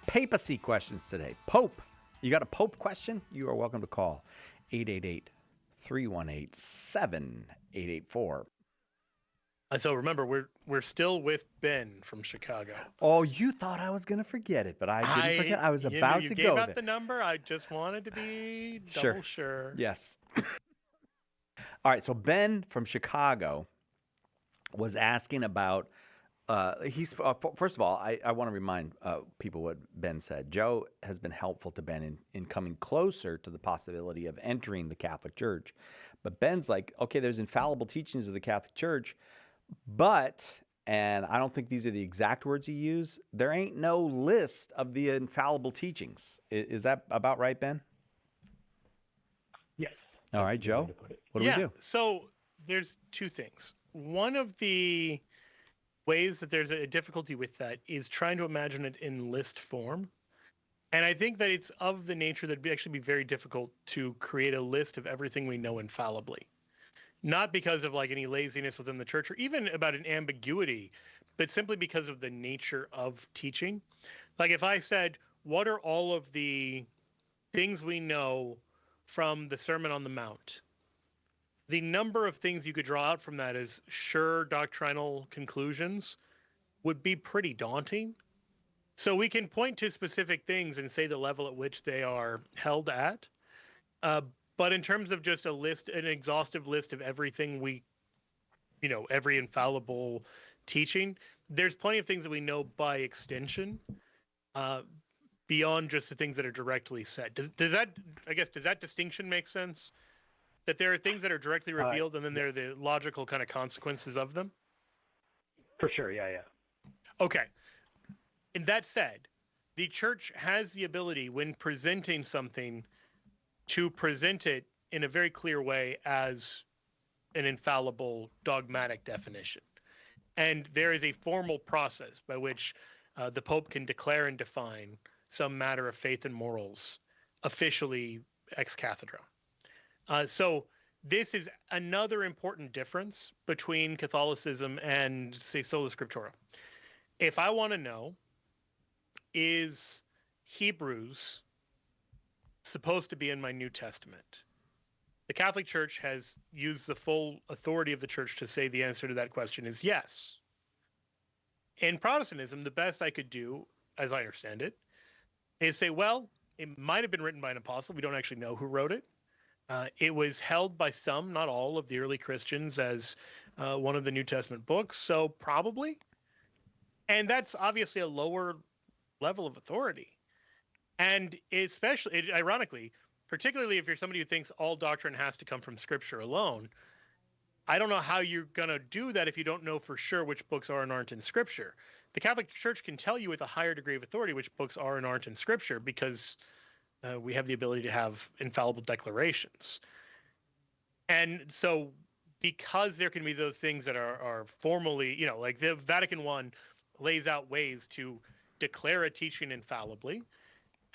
papacy questions today. Pope, you got a Pope question? You are welcome to call 888-318-7884. So remember, we're still with Ben from Chicago. Oh, you thought I was going to forget it, but I didn't forget. I was about to go You gave out there. the number. I just wanted to be double sure. Yes. All right, so Ben from Chicago was asking about, first of all, I want to remind people what Ben said. Joe has been helpful to Ben in coming closer to the possibility of entering the Catholic Church. But Ben's like, okay, there's infallible teachings of the Catholic Church, but, and I don't think these are the exact words he used, there ain't no list of the infallible teachings. Is that about right, Ben? Yes. All right, Joe, what do we do? So there's two things. One of the ways that there's a difficulty with that is trying to imagine it in list form. And I think that it's of the nature that it'd actually be very difficult to create a list of everything we know infallibly. Not because of like any laziness within the church or even about an ambiguity, but simply because of the nature of teaching. Like if I said, what are all of the things we know from the Sermon on the Mount? The number of things you could draw out from that as sure doctrinal conclusions would be pretty daunting. So we can point to specific things and say the level at which they are held at. But in terms of just an exhaustive list of everything every infallible teaching, there's plenty of things that we know by extension, beyond just the things that are directly said. Does that distinction make sense? That there are things that are directly revealed, and then there are the logical kind of consequences of them? For sure, yeah. Okay. And that said, the church has the ability, when presenting something, to present it in a very clear way as an infallible dogmatic definition. And there is a formal process by which the Pope can declare and define some matter of faith and morals officially ex cathedra. So this is another important difference between Catholicism and, say, sola scriptura. If I want to know, is Hebrews supposed to be in my New Testament? The Catholic Church has used the full authority of the Church to say the answer to that question is yes. In Protestantism, the best I could do, as I understand it, is say, well, it might have been written by an apostle. We don't actually know who wrote it. It was held by some, not all, of the early Christians as one of the New Testament books, so probably. And that's obviously a lower level of authority. And especially, ironically, particularly if you're somebody who thinks all doctrine has to come from Scripture alone, I don't know how you're going to do that if you don't know for sure which books are and aren't in Scripture. The Catholic Church can tell you with a higher degree of authority which books are and aren't in Scripture because we have the ability to have infallible declarations. And so because there can be those things that are formally, like the Vatican I lays out ways to declare a teaching infallibly,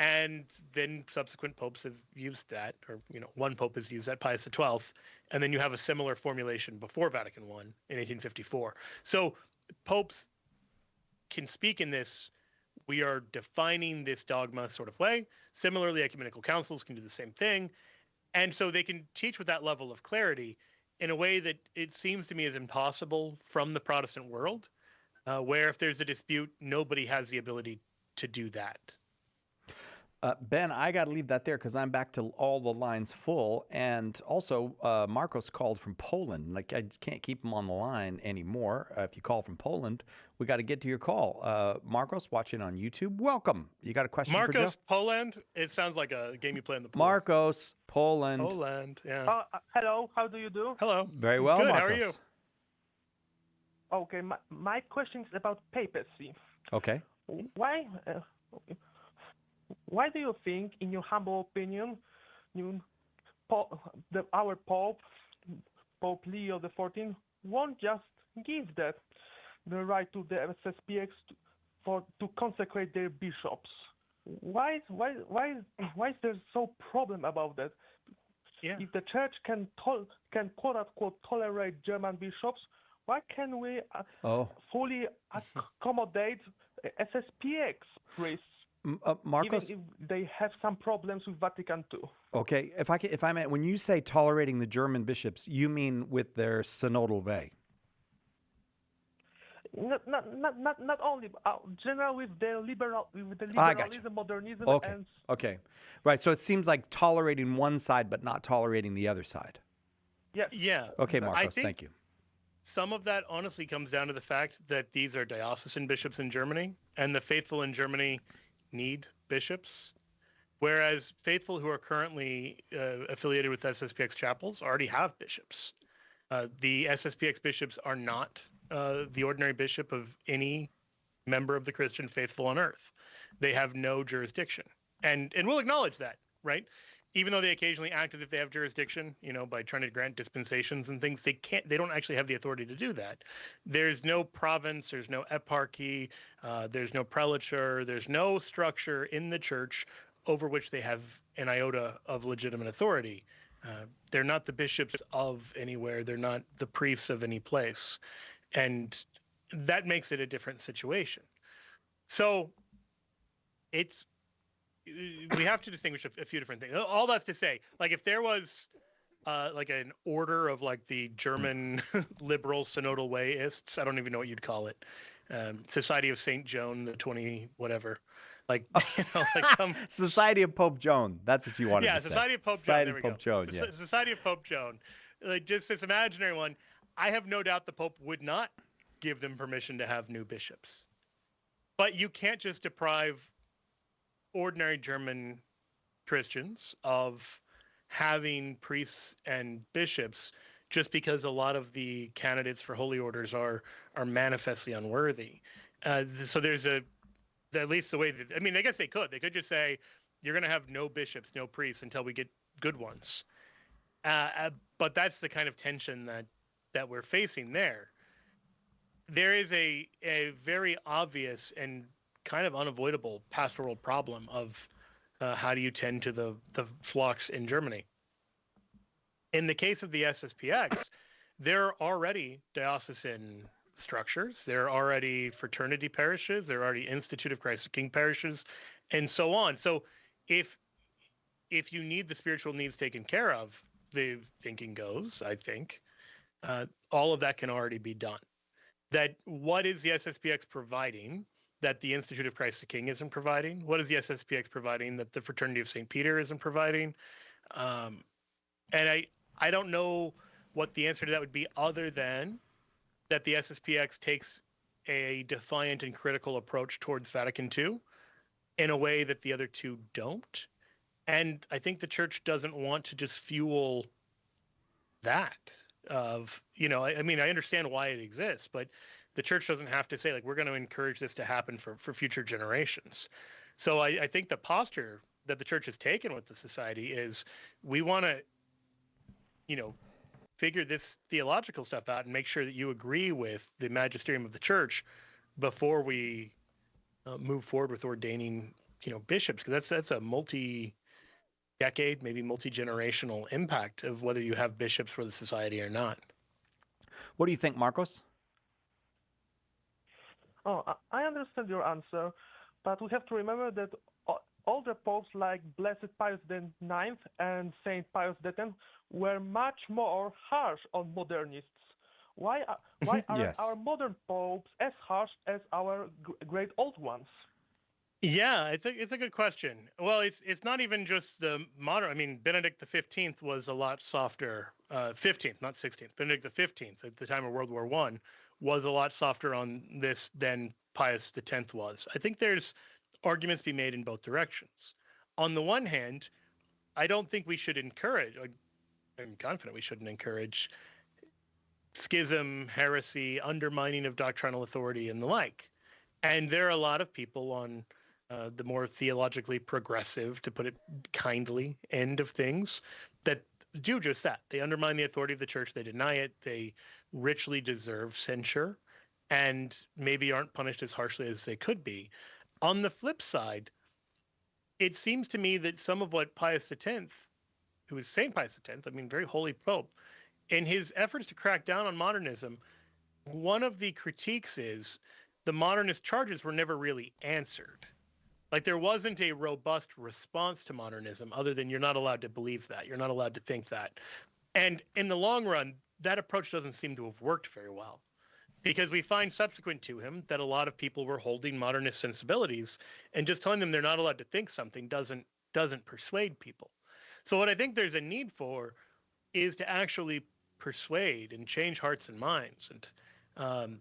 and then subsequent popes have used that, or one pope has used that, Pius XII, and then you have a similar formulation before Vatican I in 1854. So popes can speak in this, we are defining this dogma sort of way. Similarly, ecumenical councils can do the same thing. And so they can teach with that level of clarity in a way that it seems to me is impossible from the Protestant world, where if there's a dispute, nobody has the ability to do that. Ben, I got to leave that there because I'm back to all the lines full. And also, Marcos called from Poland. Like, I can't keep him on the line anymore. If you call from Poland, we got to get to your call. Marcos, watching on YouTube, welcome. You got a question for Joe? Marcos, Poland? It sounds like a game you play in the pool. Marcos, Poland. Poland, yeah. Hello, how do you do? Hello. Very well, Good, Marcos. how are you? Okay, my question is about papacy. Okay. Why do you think, in your humble opinion, our Pope Leo XIV, won't just give the right to the SSPX to consecrate their bishops? Why is there so problem about that? if the church can quote unquote tolerate German bishops, why can we fully accommodate SSPX priests, Marcos, even if they have some problems with Vatican II? Okay, if I may, when you say tolerating the German bishops, you mean with their synodal way? Not only general with the liberalism, modernism, and Okay, right. So it seems like tolerating one side but not tolerating the other side. Yeah. Okay, Marcos, thank you. Some of that honestly comes down to the fact that these are diocesan bishops in Germany, and the faithful in Germany need bishops, whereas faithful who are currently affiliated with SSPX chapels already have bishops. The SSPX bishops are not the ordinary bishop of any member of the Christian faithful on earth. They have no jurisdiction, and we'll acknowledge that, right? Even though they occasionally act as if they have jurisdiction, by trying to grant dispensations and things, they don't actually have the authority to do that. There's no province, there's no eparchy, there's no prelature, there's no structure in the church over which they have an iota of legitimate authority. They're not the bishops of anywhere, they're not the priests of any place. And that makes it a different situation. So we have to distinguish a few different things. All that's to say, like if there was like an order of like the German liberal synodal wayists, I don't even know what you'd call it, Society of Saint Joan the 20 whatever, like Society of Pope Joan. That's what you wanted to say. Society of Pope Society Joan. of There Pope Joan. we Yeah. go. Society of Pope Joan, like just this imaginary one. I have no doubt the Pope would not give them permission to have new bishops, but you can't just deprive ordinary German Christians of having priests and bishops just because a lot of the candidates for holy orders are manifestly unworthy. So there's at least the way that, I guess they could just say, you're going to have no bishops, no priests until we get good ones. But that's the kind of tension that we're facing there. There is a very obvious and kind of unavoidable pastoral problem of how do you tend to the flocks in Germany. In the case of the SSPX, there are already diocesan structures, there are already fraternity parishes, there are already Institute of Christ the King parishes, and so on. So if you need the spiritual needs taken care of, the thinking goes, I think, all of that can already be done. That what is the SSPX providing that the Institute of Christ the King isn't providing? What is the SSPX providing that the Fraternity of St. Peter isn't providing? And I don't know what the answer to that would be, other than that the SSPX takes a defiant and critical approach towards Vatican II in a way that the other two don't. And I think the church doesn't want to just fuel that of, I understand why it exists, but the church doesn't have to say, like, we're going to encourage this to happen for future generations. So I think the posture that the church has taken with the society is we want to, figure this theological stuff out and make sure that you agree with the magisterium of the church before we move forward with ordaining, bishops, because that's a multi-decade, maybe multi-generational impact of whether you have bishops for the society or not. What do you think, Marcos? Oh, I understand your answer, but we have to remember that all the popes like Blessed Pius IX and Saint Pius X were much more harsh on modernists. Why are our modern popes as harsh as our great old ones? Yeah, it's a good question. Well, it's not even just the modern. Benedict XV was a lot softer. 15th, not 16th. Benedict XV at the time of World War I was a lot softer on this than Pius X was. I think there's arguments to be made in both directions. On the one hand, I don't think we should encourage. I'm confident we shouldn't encourage schism, heresy, undermining of doctrinal authority, and the like. And there are a lot of people on the more theologically progressive, to put it kindly, end of things that do just that. They undermine the authority of the church. They deny it. They richly deserve censure and maybe aren't punished as harshly as they could be. On the flip side, it seems to me that some of what Pius X who is St. Pius X, I mean, very holy pope, in his efforts to crack down on modernism, one of the critiques is the modernist charges were never really answered. Like there wasn't a robust response to modernism other than you're not allowed to believe that. You're not allowed to think that. And in the long run, that approach doesn't seem to have worked very well because we find subsequent to him that a lot of people were holding modernist sensibilities and just telling them they're not allowed to think something doesn't persuade people. So what I think there's a need for is to actually persuade and change hearts and minds. And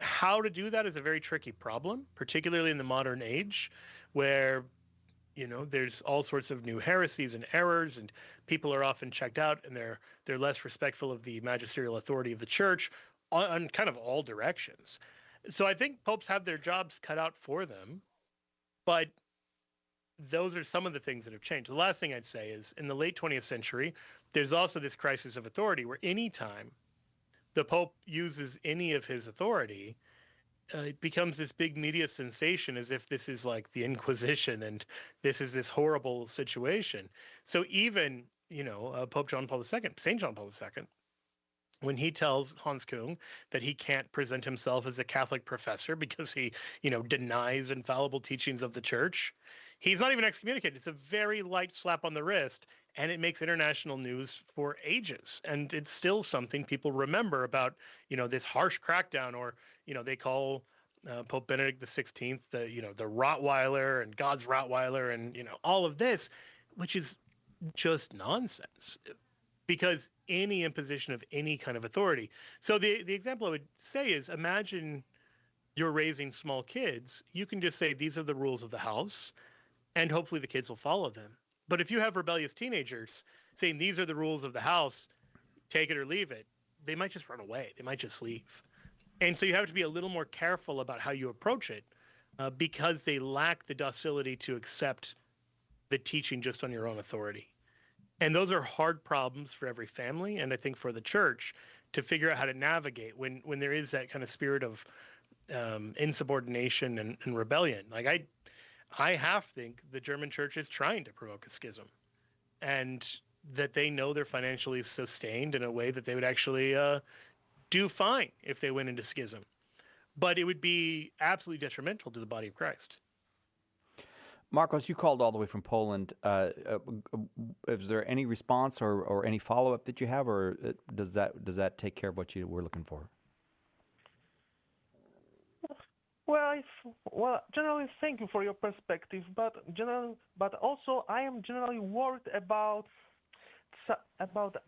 how to do that is a very tricky problem, particularly in the modern age where, there's all sorts of new heresies and errors and people are often checked out and they're less respectful of the magisterial authority of the church on kind of all directions. So I think popes have their jobs cut out for them, but those are some of the things that have changed. The last thing I'd say is in the late 20th century, there's also this crisis of authority where anytime the Pope uses any of his authority, it becomes this big media sensation as if this is like the Inquisition and this is this horrible situation. So even, Pope John Paul II, St. John Paul II, when he tells Hans Küng that he can't present himself as a Catholic professor because he, denies infallible teachings of the church, he's not even excommunicated. It's a very light slap on the wrist, and it makes international news for ages. And it's still something people remember about, this harsh crackdown, or, they call Pope Benedict XVI the Rottweiler and God's Rottweiler and, all of this, which is just nonsense because any imposition of any kind of authority. So the example I would say is imagine you're raising small kids. You can just say, these are the rules of the house, and hopefully the kids will follow them. But if you have rebellious teenagers saying these are the rules of the house, take it or leave it, they might just run away. They might just leave. And so you have to be a little more careful about how you approach it because they lack the docility to accept the teaching just on your own authority. And those are hard problems for every family, and I think for the church to figure out how to navigate when there is that kind of spirit of insubordination and rebellion. Like I half think the German church is trying to provoke a schism and that they know they're financially sustained in a way that they would actually do fine if they went into schism. But it would be absolutely detrimental to the body of Christ. Marcos, you called all the way from Poland. Is there any response or any follow-up that you have, or does that take care of what you were looking for? Well, generally, thank you for your perspective, but also I am generally worried about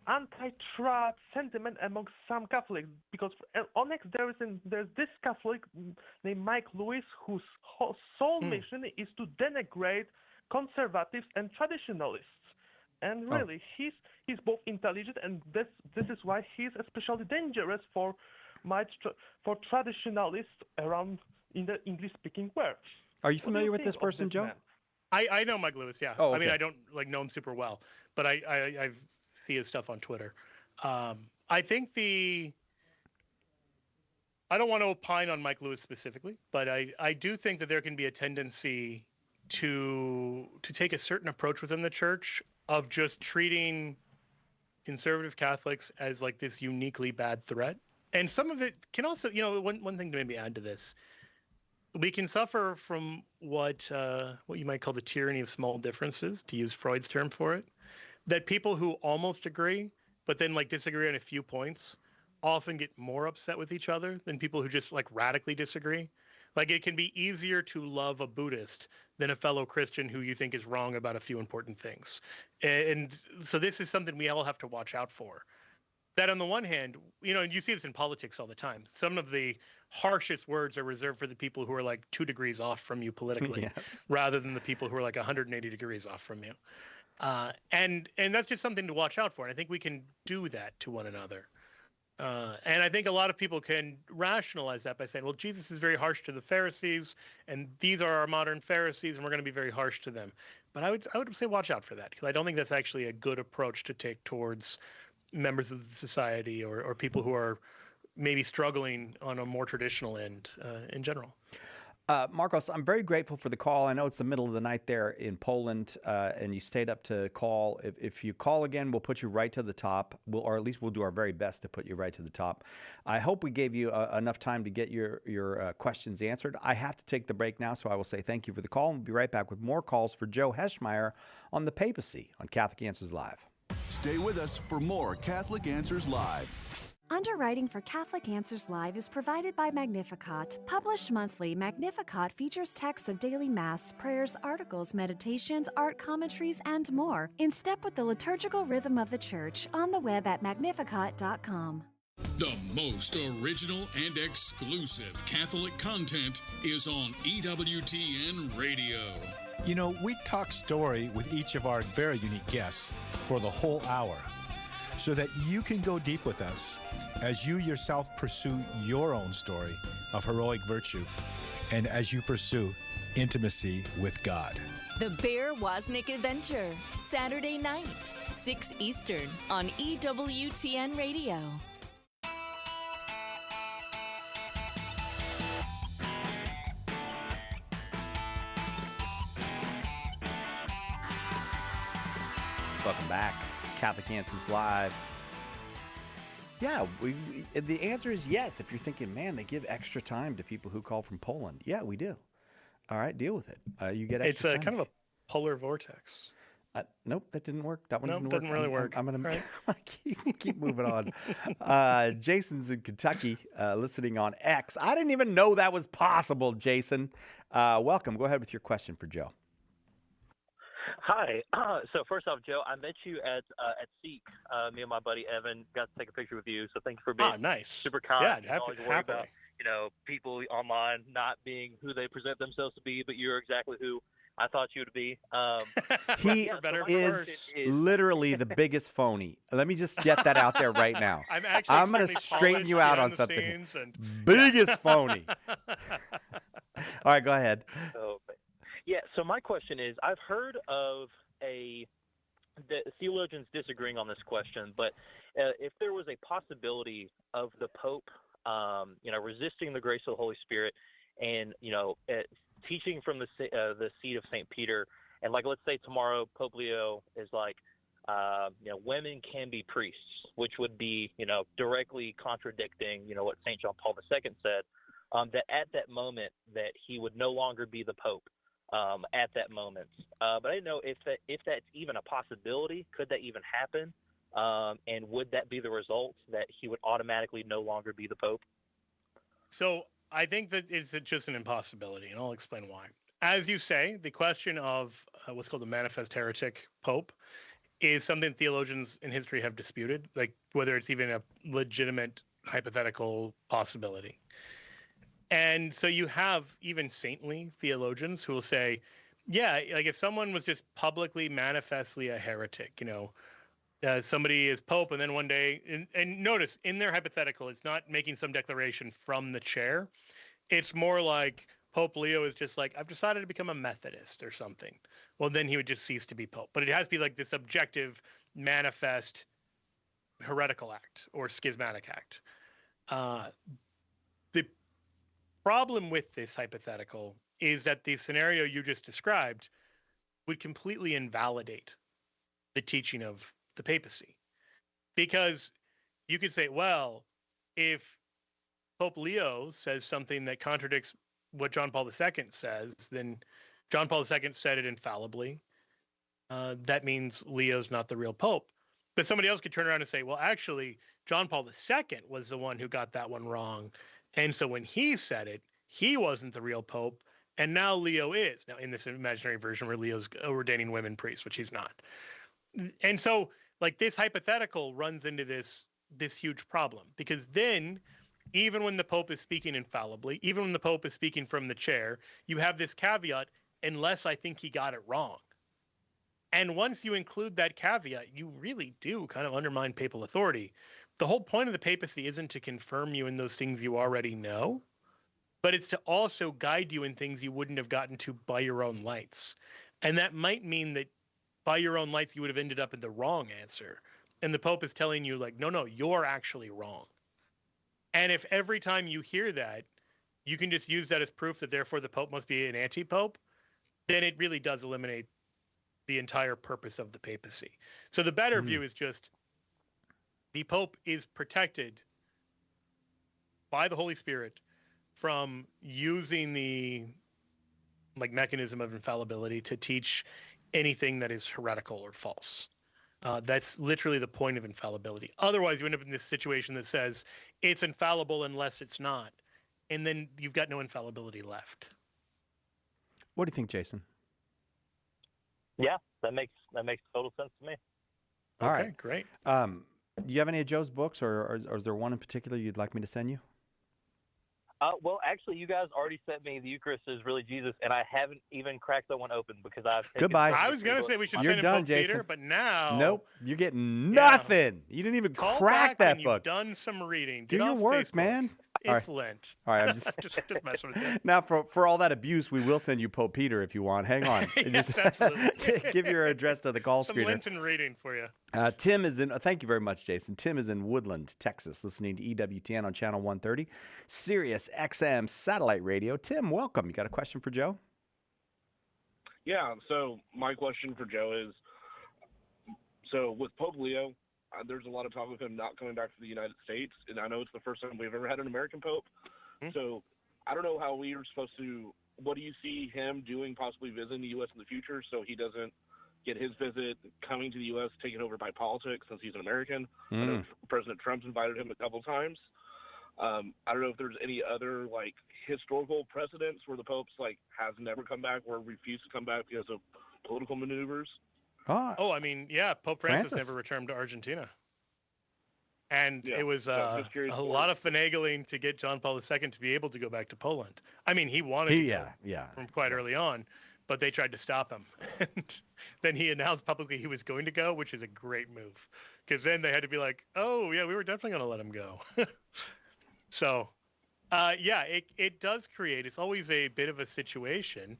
anti-trad sentiment among some Catholics, because Onyx there's this Catholic named Mike Lewis whose sole mission is to denigrate conservatives and traditionalists. And really, he's both intelligent, and this is why he's especially dangerous for traditionalists around in the English-speaking world. Are you familiar with this person, Joe? I know Mike Lewis, yeah. Oh, okay. I mean, I don't know him super well, but I see his stuff on Twitter. I think I don't want to opine on Mike Lewis specifically, but I do think that there can be a tendency to take a certain approach within the church of just treating conservative Catholics as like this uniquely bad threat. And some of it can also, one thing to maybe add to this, we can suffer from what you might call the tyranny of small differences, to use Freud's term for it, that people who almost agree, but then like disagree on a few points, often get more upset with each other than people who just like radically disagree. Like it can be easier to love a Buddhist than a fellow Christian who you think is wrong about a few important things. And so this is something we all have to watch out for. That on the one hand, and you see this in politics all the time. Some of the harshest words are reserved for the people who are like 2 degrees off from you politically, yes, rather than the people who are like 180 degrees off from you. And that's just something to watch out for. And I think we can do that to one another. And I think a lot of people can rationalize that by saying, well, Jesus is very harsh to the Pharisees, and these are our modern Pharisees, and we're going to be very harsh to them. But I would say watch out for that, because I don't think that's actually a good approach to take towards members of the society or people who are maybe struggling on a more traditional end in general. Marcos, I'm very grateful for the call. I know it's the middle of the night there in Poland, and you stayed up to call. If you call again, we'll put you right to the top, or at least we'll do our very best to put you right to the top. I hope we gave you enough time to get your questions answered. I have to take the break now, so I will say thank you for the call, and we'll be right back with more calls for Joe Heschmeyer on the Papacy on Catholic Answers Live. Stay with us for more Catholic Answers Live. Underwriting for Catholic Answers Live is provided by Magnificat. Published monthly, Magnificat features texts of daily Mass, prayers, articles, meditations, art commentaries, and more, in step with the liturgical rhythm of the Church, on the web at magnificat.com. The most original and exclusive Catholic content is on EWTN Radio. You know, we talk story with each of our very unique guests for the whole hour, so that you can go deep with us as you yourself pursue your own story of heroic virtue and as you pursue intimacy with God. The Bear Wozniak Adventure, Saturday night, 6 Eastern on EWTN Radio. Welcome back. Catholic Answers Live. Yeah, the answer is yes. If you're thinking, man, they give extra time to people who call from Poland. Yeah, we do. All right, deal with it. You get extra time. It's kind of a polar vortex. Nope, that didn't work. That one nope, didn't work. Doesn't really work. I'm going right. to keep moving on. Jason's in Kentucky, listening on X. I didn't even know that was possible, Jason. Welcome. Go ahead with your question for Joe. Hi. So first off, Joe, I met you at Seek. Me and my buddy Evan got to take a picture with you. So thank you for being nice. super kind. Yeah, always worry about people online not being who they present themselves to be, but you're exactly who I thought you would be. He is literally the biggest phony. Let me just get that out there right now. I'm going to straighten you out on something. Biggest phony. All right, go ahead. Yeah, so my question is, I've heard of the theologians disagreeing on this question, but if there was a possibility of the Pope, resisting the grace of the Holy Spirit and, teaching from the seat of St. Peter, and let's say tomorrow Pope Leo is women can be priests, which would be, directly contradicting, what St. John Paul II said, that at that moment that he would no longer be the Pope. At that moment. But I didn't know if that's even a possibility. Could that even happen? And would that be the result, that he would automatically no longer be the Pope? So I think that it's just an impossibility, and I'll explain why. As you say, the question of what's called the manifest heretic Pope is something theologians in history have disputed, like whether it's even a legitimate hypothetical possibility. And so you have even saintly theologians who will say, yeah, if someone was just publicly, manifestly a heretic, somebody is Pope, and then one day, and notice in their hypothetical, it's not making some declaration from the chair. It's more like Pope Leo is just I've decided to become a Methodist or something. Well, then he would just cease to be Pope. But it has to be this objective, manifest heretical act or schismatic act. The problem with this hypothetical is that the scenario you just described would completely invalidate the teaching of the papacy. Because you could say, well, if Pope Leo says something that contradicts what John Paul II says, then John Paul II said it infallibly. That means Leo's not the real Pope. But somebody else could turn around and say, well, actually, John Paul II was the one who got that one wrong. And so when he said it, he wasn't the real Pope, and now Leo is. Now, in this imaginary version where Leo's ordaining women priests, which he's not. And so, this hypothetical runs into this huge problem, because then, even when the Pope is speaking infallibly, even when the Pope is speaking from the chair, you have this caveat, unless I think he got it wrong. And once you include that caveat, you really do kind of undermine papal authority. The whole point of the papacy isn't to confirm you in those things you already know, but it's to also guide you in things you wouldn't have gotten to by your own lights. And that might mean that by your own lights, you would have ended up in the wrong answer. And the Pope is telling you, no, you're actually wrong. And if every time you hear that, you can just use that as proof that therefore the Pope must be an anti-Pope, then it really does eliminate the entire purpose of the papacy. So the better view is just the Pope is protected by the Holy Spirit from using the mechanism of infallibility to teach anything that is heretical or false. That's literally the point of infallibility. Otherwise, you end up in this situation that says it's infallible unless it's not, and then you've got no infallibility left. What do you think, Jason? Yeah, that makes total sense to me. All okay, right, great. Do you have any of Joe's books, or is there one in particular you'd like me to send you? Well, actually, you guys already sent me The Eucharist is Really Jesus, and I haven't even cracked that one open because I've taken Goodbye. I was going to say we should You're send him done, Pope Jason. Peter, but now... Nope, you're getting nothing. You didn't even Call crack back that when book. You've done some reading. Do Get your off work, Facebook. man. All It's right. Lent. All right, I'm just messing with you. Now, for all that abuse, we will send you Pope Peter if you want. Hang on. Yes, Just absolutely. give your address to the call Some screener. Lenten reading for you. Tim is in. Thank you very much, Jason. Tim is in Woodland, Texas, listening to EWTN on channel 130, Sirius XM satellite radio. Tim, welcome. You got a question for Joe? Yeah. So my question for Joe is: so with Pope Leo, there's a lot of talk of him not coming back to the United States, and I know it's the first time we've ever had an American Pope. So I don't know how we are supposed to. What do you see him doing, possibly visiting the U.S. in the future, so he doesn't get his visit coming to the U.S. taken over by politics, since he's an American? I know President Trump's invited him a couple times. I don't know if there's any other historical precedents where the Pope's has never come back or refused to come back because of political maneuvers. Oh, I mean, yeah, Pope Francis never returned to Argentina. And it was a lot of finagling to get John Paul II to be able to go back to Poland. I mean, he wanted to go from quite early on, but they tried to stop him. And then he announced publicly he was going to go, which is a great move. Because then they had to be like, oh, yeah, we were definitely going to let him go. So, yeah, it does create, it's always a bit of a situation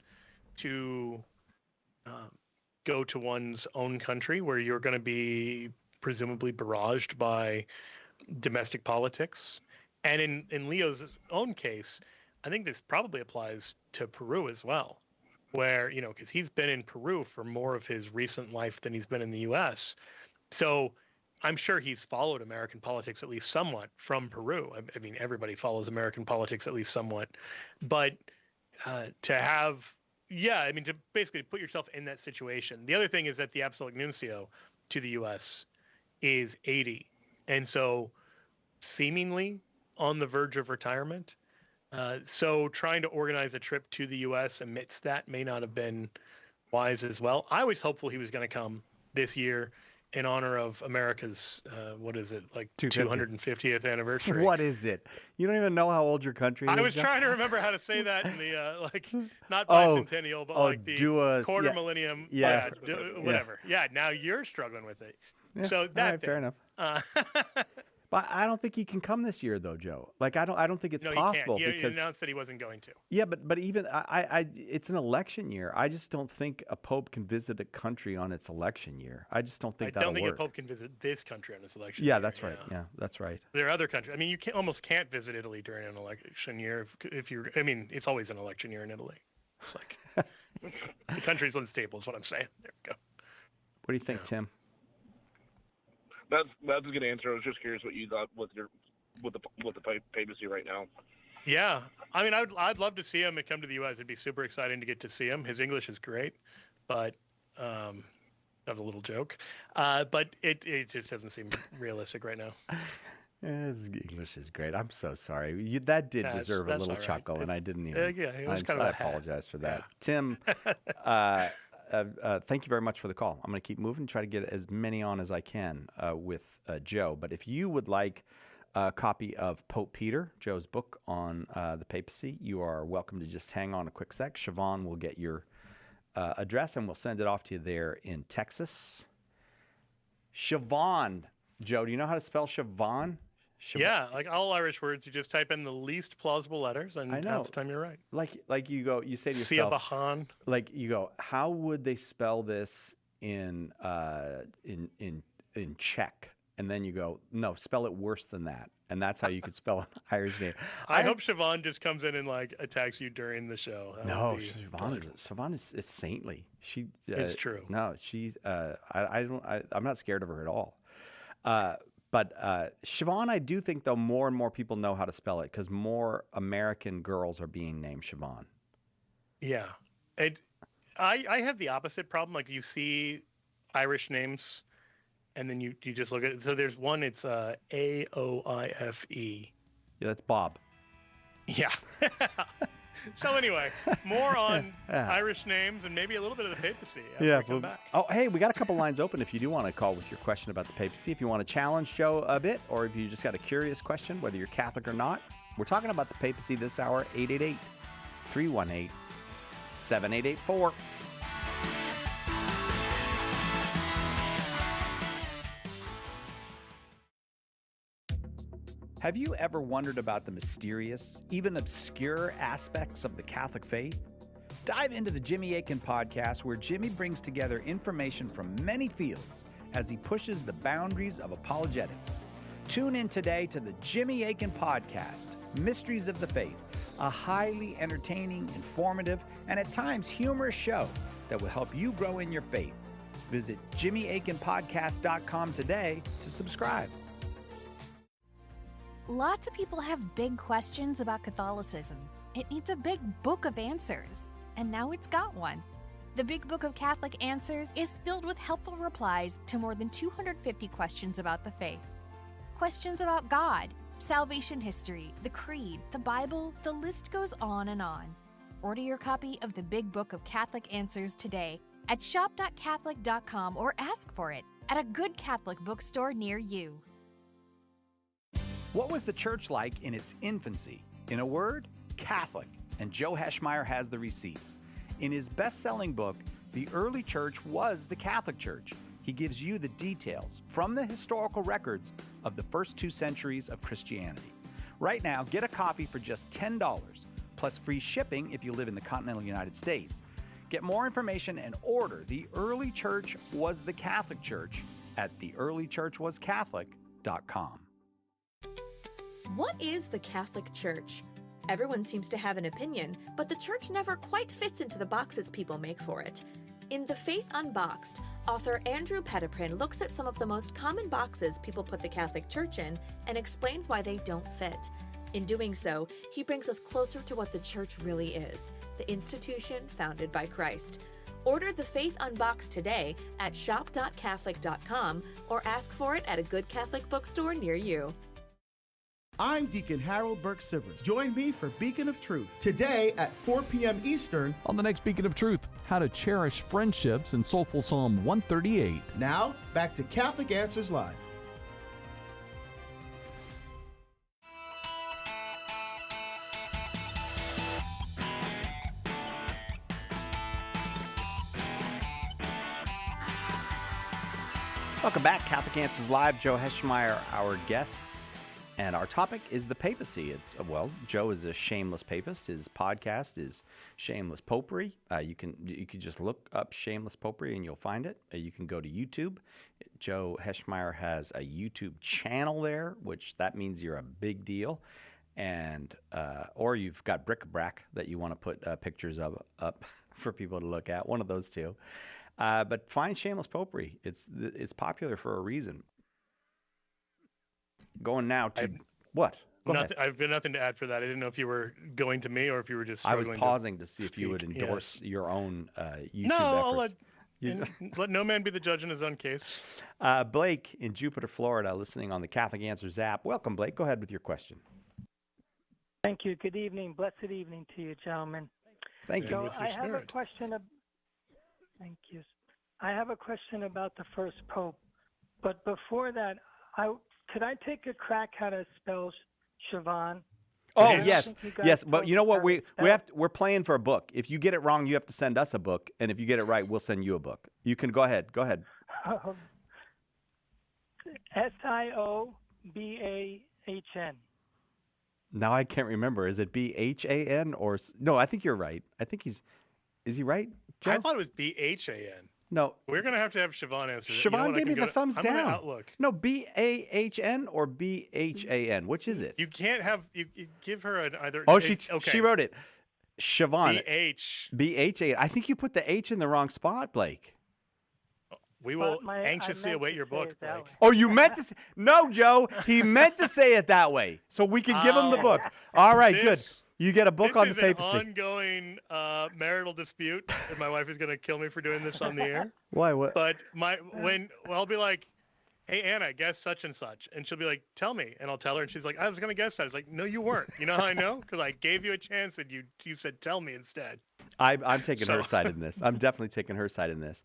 to go to one's own country where you're going to be presumably barraged by domestic politics. And in Leo's own case, I think this probably applies to Peru as well, where, because he's been in Peru for more of his recent life than he's been in the U.S. So I'm sure he's followed American politics at least somewhat from Peru. I mean, everybody follows American politics at least somewhat. But to have, to basically put yourself in that situation. The other thing is that the Apostolic Nuncio to the U.S. is 80. And so seemingly on the verge of retirement. So trying to organize a trip to the U.S. amidst that may not have been wise as well. I was hopeful he was going to come this year in honor of America's, 250th anniversary. What is it? You don't even know how old your country is? I was trying to remember how to say that in the, not bicentennial, but the quarter millennium. Whatever. Yeah, now you're struggling with it. Yeah, so that all right, fair enough. But I don't think he can come this year, though, Joe. I don't think it's possible. He because he announced that he wasn't going to. Yeah, but even it's an election year. I just don't think a pope can visit a country on its election year. I just don't think that'll work. I don't think a pope can visit this country on its election year. Yeah, that's right. Yeah, that's right. There are other countries. I mean, you almost can't visit Italy during an election year if you're. I mean, it's always an election year in Italy. It's the country's unstable. Is what I'm saying. There we go. What do you think, Tim? That's a good answer. I was just curious what you thought with the papacy right now. Yeah, I mean, I'd love to see him come to the U.S. It'd be super exciting to get to see him. His English is great, but that was a little joke. But it just doesn't seem realistic right now. His English is great. I'm so sorry. That did deserve a little chuckle, and I didn't even. It was kind of I apologize for that, Tim. Thank you very much for the call. I'm going to keep moving, try to get as many on as I can with Joe. But if you would like a copy of Pope Peter, Joe's book on the papacy, you are welcome to just hang on a quick sec. Siobhan will get your address, and we'll send it off to you there in Texas. Siobhan. Joe, do you know how to spell Siobhan? Yeah, like all Irish words, you just type in the least plausible letters, and half the time you're right. Like you go, you say to yourself, Siobhan. Like you go, how would they spell this in Czech? and then you go, no, spell it worse than that. And that's how you could spell an Irish name. I hope Siobhan just comes in and like attacks you during the show. No, Siobhan is saintly. She It's true. No, I'm not scared of her at all. But Siobhan, I do think though more and more people know how to spell it because more American girls are being named Siobhan. Yeah, I have the opposite problem. Like you see Irish names, and then you just look at it. So there's one. It's Aoife. Yeah, that's Bob. Yeah. So anyway, more on Irish names and maybe a little bit of the papacy after we come back. Oh, hey, we got a couple lines open if you do want to call with your question about the papacy. If you want to challenge Joe a bit, or if you just got a curious question, whether you're Catholic or not. We're talking about the papacy this hour, 888-318-7884. Have you ever wondered about the mysterious, even obscure aspects of the Catholic faith? Dive into the Jimmy Akin podcast, where Jimmy brings together information from many fields as he pushes the boundaries of apologetics. Tune in today to the Jimmy Akin podcast, Mysteries of the Faith, a highly entertaining, informative, and at times humorous show that will help you grow in your faith. Visit JimmyAkinPodcast.com today to subscribe. Lots of people have big questions about Catholicism. It needs a big book of answers, and now it's got one. The Big Book of Catholic Answers is filled with helpful replies to more than 250 questions about the faith. Questions about God, salvation history, the Creed, the Bible, the list goes on and on. Order your copy of the Big Book of Catholic Answers today at shop.catholic.com or ask for it at a good Catholic bookstore near you. What was the church like in its infancy? In a word, Catholic, and Joe Heschmeyer has the receipts. In his best-selling book, The Early Church Was the Catholic Church, he gives you the details from the historical records of the first 2 centuries of Christianity. Right now, get a copy for just $10, plus free shipping if you live in the continental United States. Get more information and order The Early Church Was the Catholic Church at theearlychurchwascatholic.com. What is the Catholic Church? Everyone seems to have an opinion, but the church never quite fits into the boxes people make for it. In The Faith Unboxed, author Andrew Petiprin looks at some of the most common boxes people put the Catholic Church in and explains why they don't fit. In doing so, he brings us closer to what the church really is, the institution founded by Christ. Order The Faith Unboxed today at shop.catholic.com or ask for it at a good Catholic bookstore near you. I'm Deacon Harold Burke-Sivers. Join me for Beacon of Truth today at 4 p.m. Eastern. On the next Beacon of Truth, how to cherish friendships in Soulful Psalm 138. Now, back to Catholic Answers Live. Welcome back, Catholic Answers Live. Joe Heschmeyer, our guest. And our topic is the papacy. Joe is a shameless papist. His podcast is Shameless Popery. You can just look up Shameless Popery and you'll find it. You can go to YouTube. Joe Heschmeyer has a YouTube channel there, which that means you're a big deal. And or you've got bric-a-brac that you want to put pictures of up for people to look at. One of those two. But find Shameless Popery. It's popular for a reason. Going now to what? Go ahead. I've got nothing to add for that. I didn't know if you were going to me or if you were just I was struggling pausing to see if you would endorse your own YouTube no, efforts. let no man be the judge in his own case. Blake in Jupiter, Florida, listening on the Catholic Answers app. Welcome, Blake. Go ahead with your question. Thank you. Good evening. Blessed evening to you, gentlemen. Thank you. So I have a question. Thank you. I have a question about the first pope, but before that, could I take a crack how to spell Siobhan? Oh yes. But you know what? We're playing for a book. If you get it wrong, you have to send us a book, and if you get it right, we'll send you a book. You can go ahead. Go ahead. Siobhan. Now I can't remember. Is it BHAN or no? I think you're right. I think is he right, Joe? I thought it was BHAN. No. We're going to have Siobhan answer. Siobhan gave me the thumbs I'm down. gonna Outlook. No, BAHN or BHAN. Which is it? You can't have you give her an either. Oh, okay. she wrote it. Siobhan. BH. I think you put the H in the wrong spot, Blake. We will anxiously await your book, Blake. Oh, you meant to say... No, Joe. He meant to say it that way. So we can give him the book. All right, good. You get a book on the papacy. This is an ongoing marital dispute, and my wife is going to kill me for doing this on the air. Why? What? But I'll be like, hey, Anna, guess such and such. And she'll be like, tell me. And I'll tell her. And she's like, I was going to guess that. I was like, no, you weren't. You know how I know? Because I gave you a chance and you said, tell me instead. I'm taking her side in this. I'm definitely taking her side in this.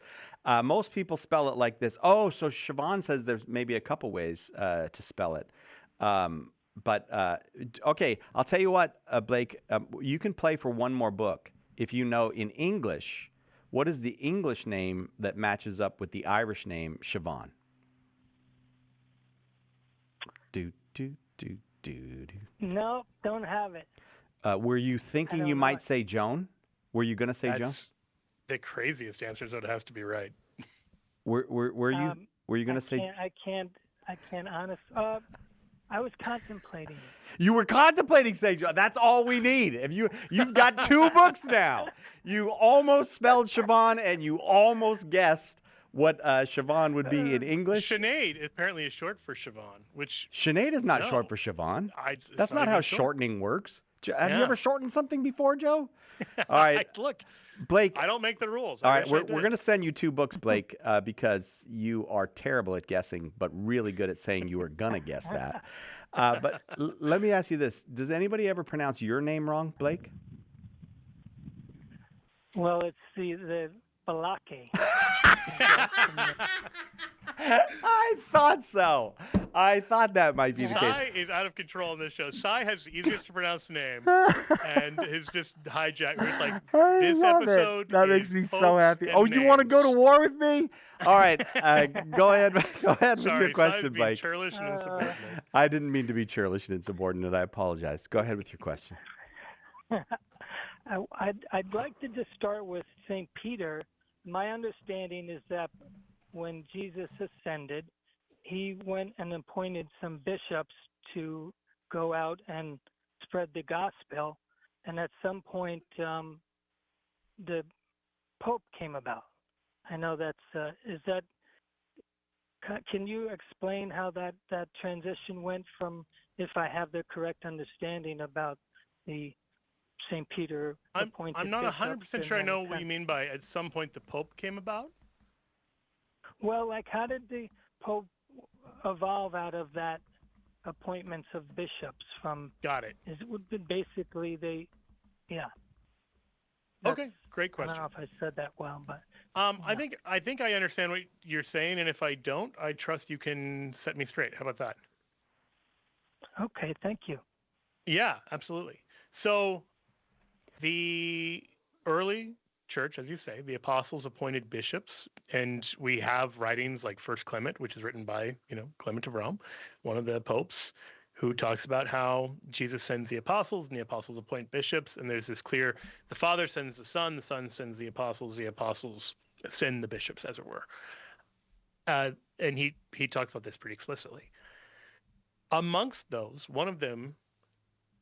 Most people spell it like this. Oh, so Siobhan says there's maybe a couple ways to spell it. But okay, I'll tell you what, Blake, you can play for one more book. If you know in English, what is the English name that matches up with the Irish name Siobhan? No, don't have it. Were you thinking you might say Joan? Were you going to say Joan? That's the craziest answer, so it has to be right. Were you going to say? I can't honestly. I was contemplating it. You were contemplating saying Joan. That's all we need. If you've got 2 books now. You almost spelled Siobhan and you almost guessed what Siobhan would be in English. Sinead apparently is short for Siobhan, which Sinead is not short for Siobhan. That's not how shortening works. Have you ever shortened something before, Joe? All right. Look, Blake. I don't make the rules. All right, we're going to send you 2 books, Blake, because you are terrible at guessing, but really good at saying you were going to guess that. But let me ask you this. Does anybody ever pronounce your name wrong, Blake? Well, it's the Balake. I thought so. I thought that might be the case. Sai is out of control on this show. Sai has the easiest to pronounce name and is just hijacked. It's like, this episode that makes me so happy. Oh, you want to go to war with me? All right. Go ahead with your question, Blake. Churlish and insubordinate. I didn't mean to be churlish and insubordinate. I apologize. Go ahead with your question. I'd like to just start with St. Peter. My understanding is that when Jesus ascended, he went and appointed some bishops to go out and spread the gospel. And at some point, the Pope came about. I know that's, can you explain how that transition went from, if I have the correct understanding about the St. Peter appointed I'm not 100% sure I know what kind you mean by at some point the Pope came about. Well, like how did the Pope evolve out of that appointments of bishops from? Got it. It would be basically yeah. Okay, great question. I don't know if I said that well, but I think I understand what you're saying, and if I don't, I trust you can set me straight. How about that? Okay, thank you. Yeah, absolutely. So the early church, as you say, the apostles appointed bishops, and we have writings like First Clement, which is written by, Clement of Rome, one of the popes, who talks about how Jesus sends the apostles and the apostles appoint bishops. And there's this clear, the Father sends the Son sends the apostles send the bishops, as it were. And he talks about this pretty explicitly. Amongst those, one of them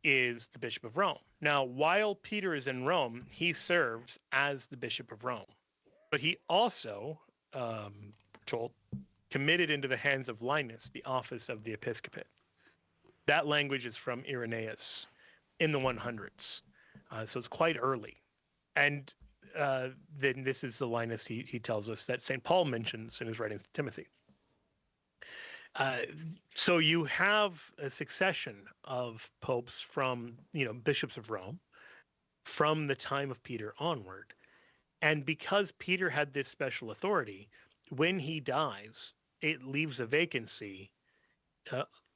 is the Bishop of Rome. Now, while Peter is in Rome, he serves as the Bishop of Rome. But he also, committed into the hands of Linus the office of the episcopate. That language is from Irenaeus in the 100s. So it's quite early. And then this is the Linus he tells us that St. Paul mentions in his writings to Timothy. So you have a succession of popes from, bishops of Rome from the time of Peter onward. And because Peter had this special authority, when he dies, it leaves a vacancy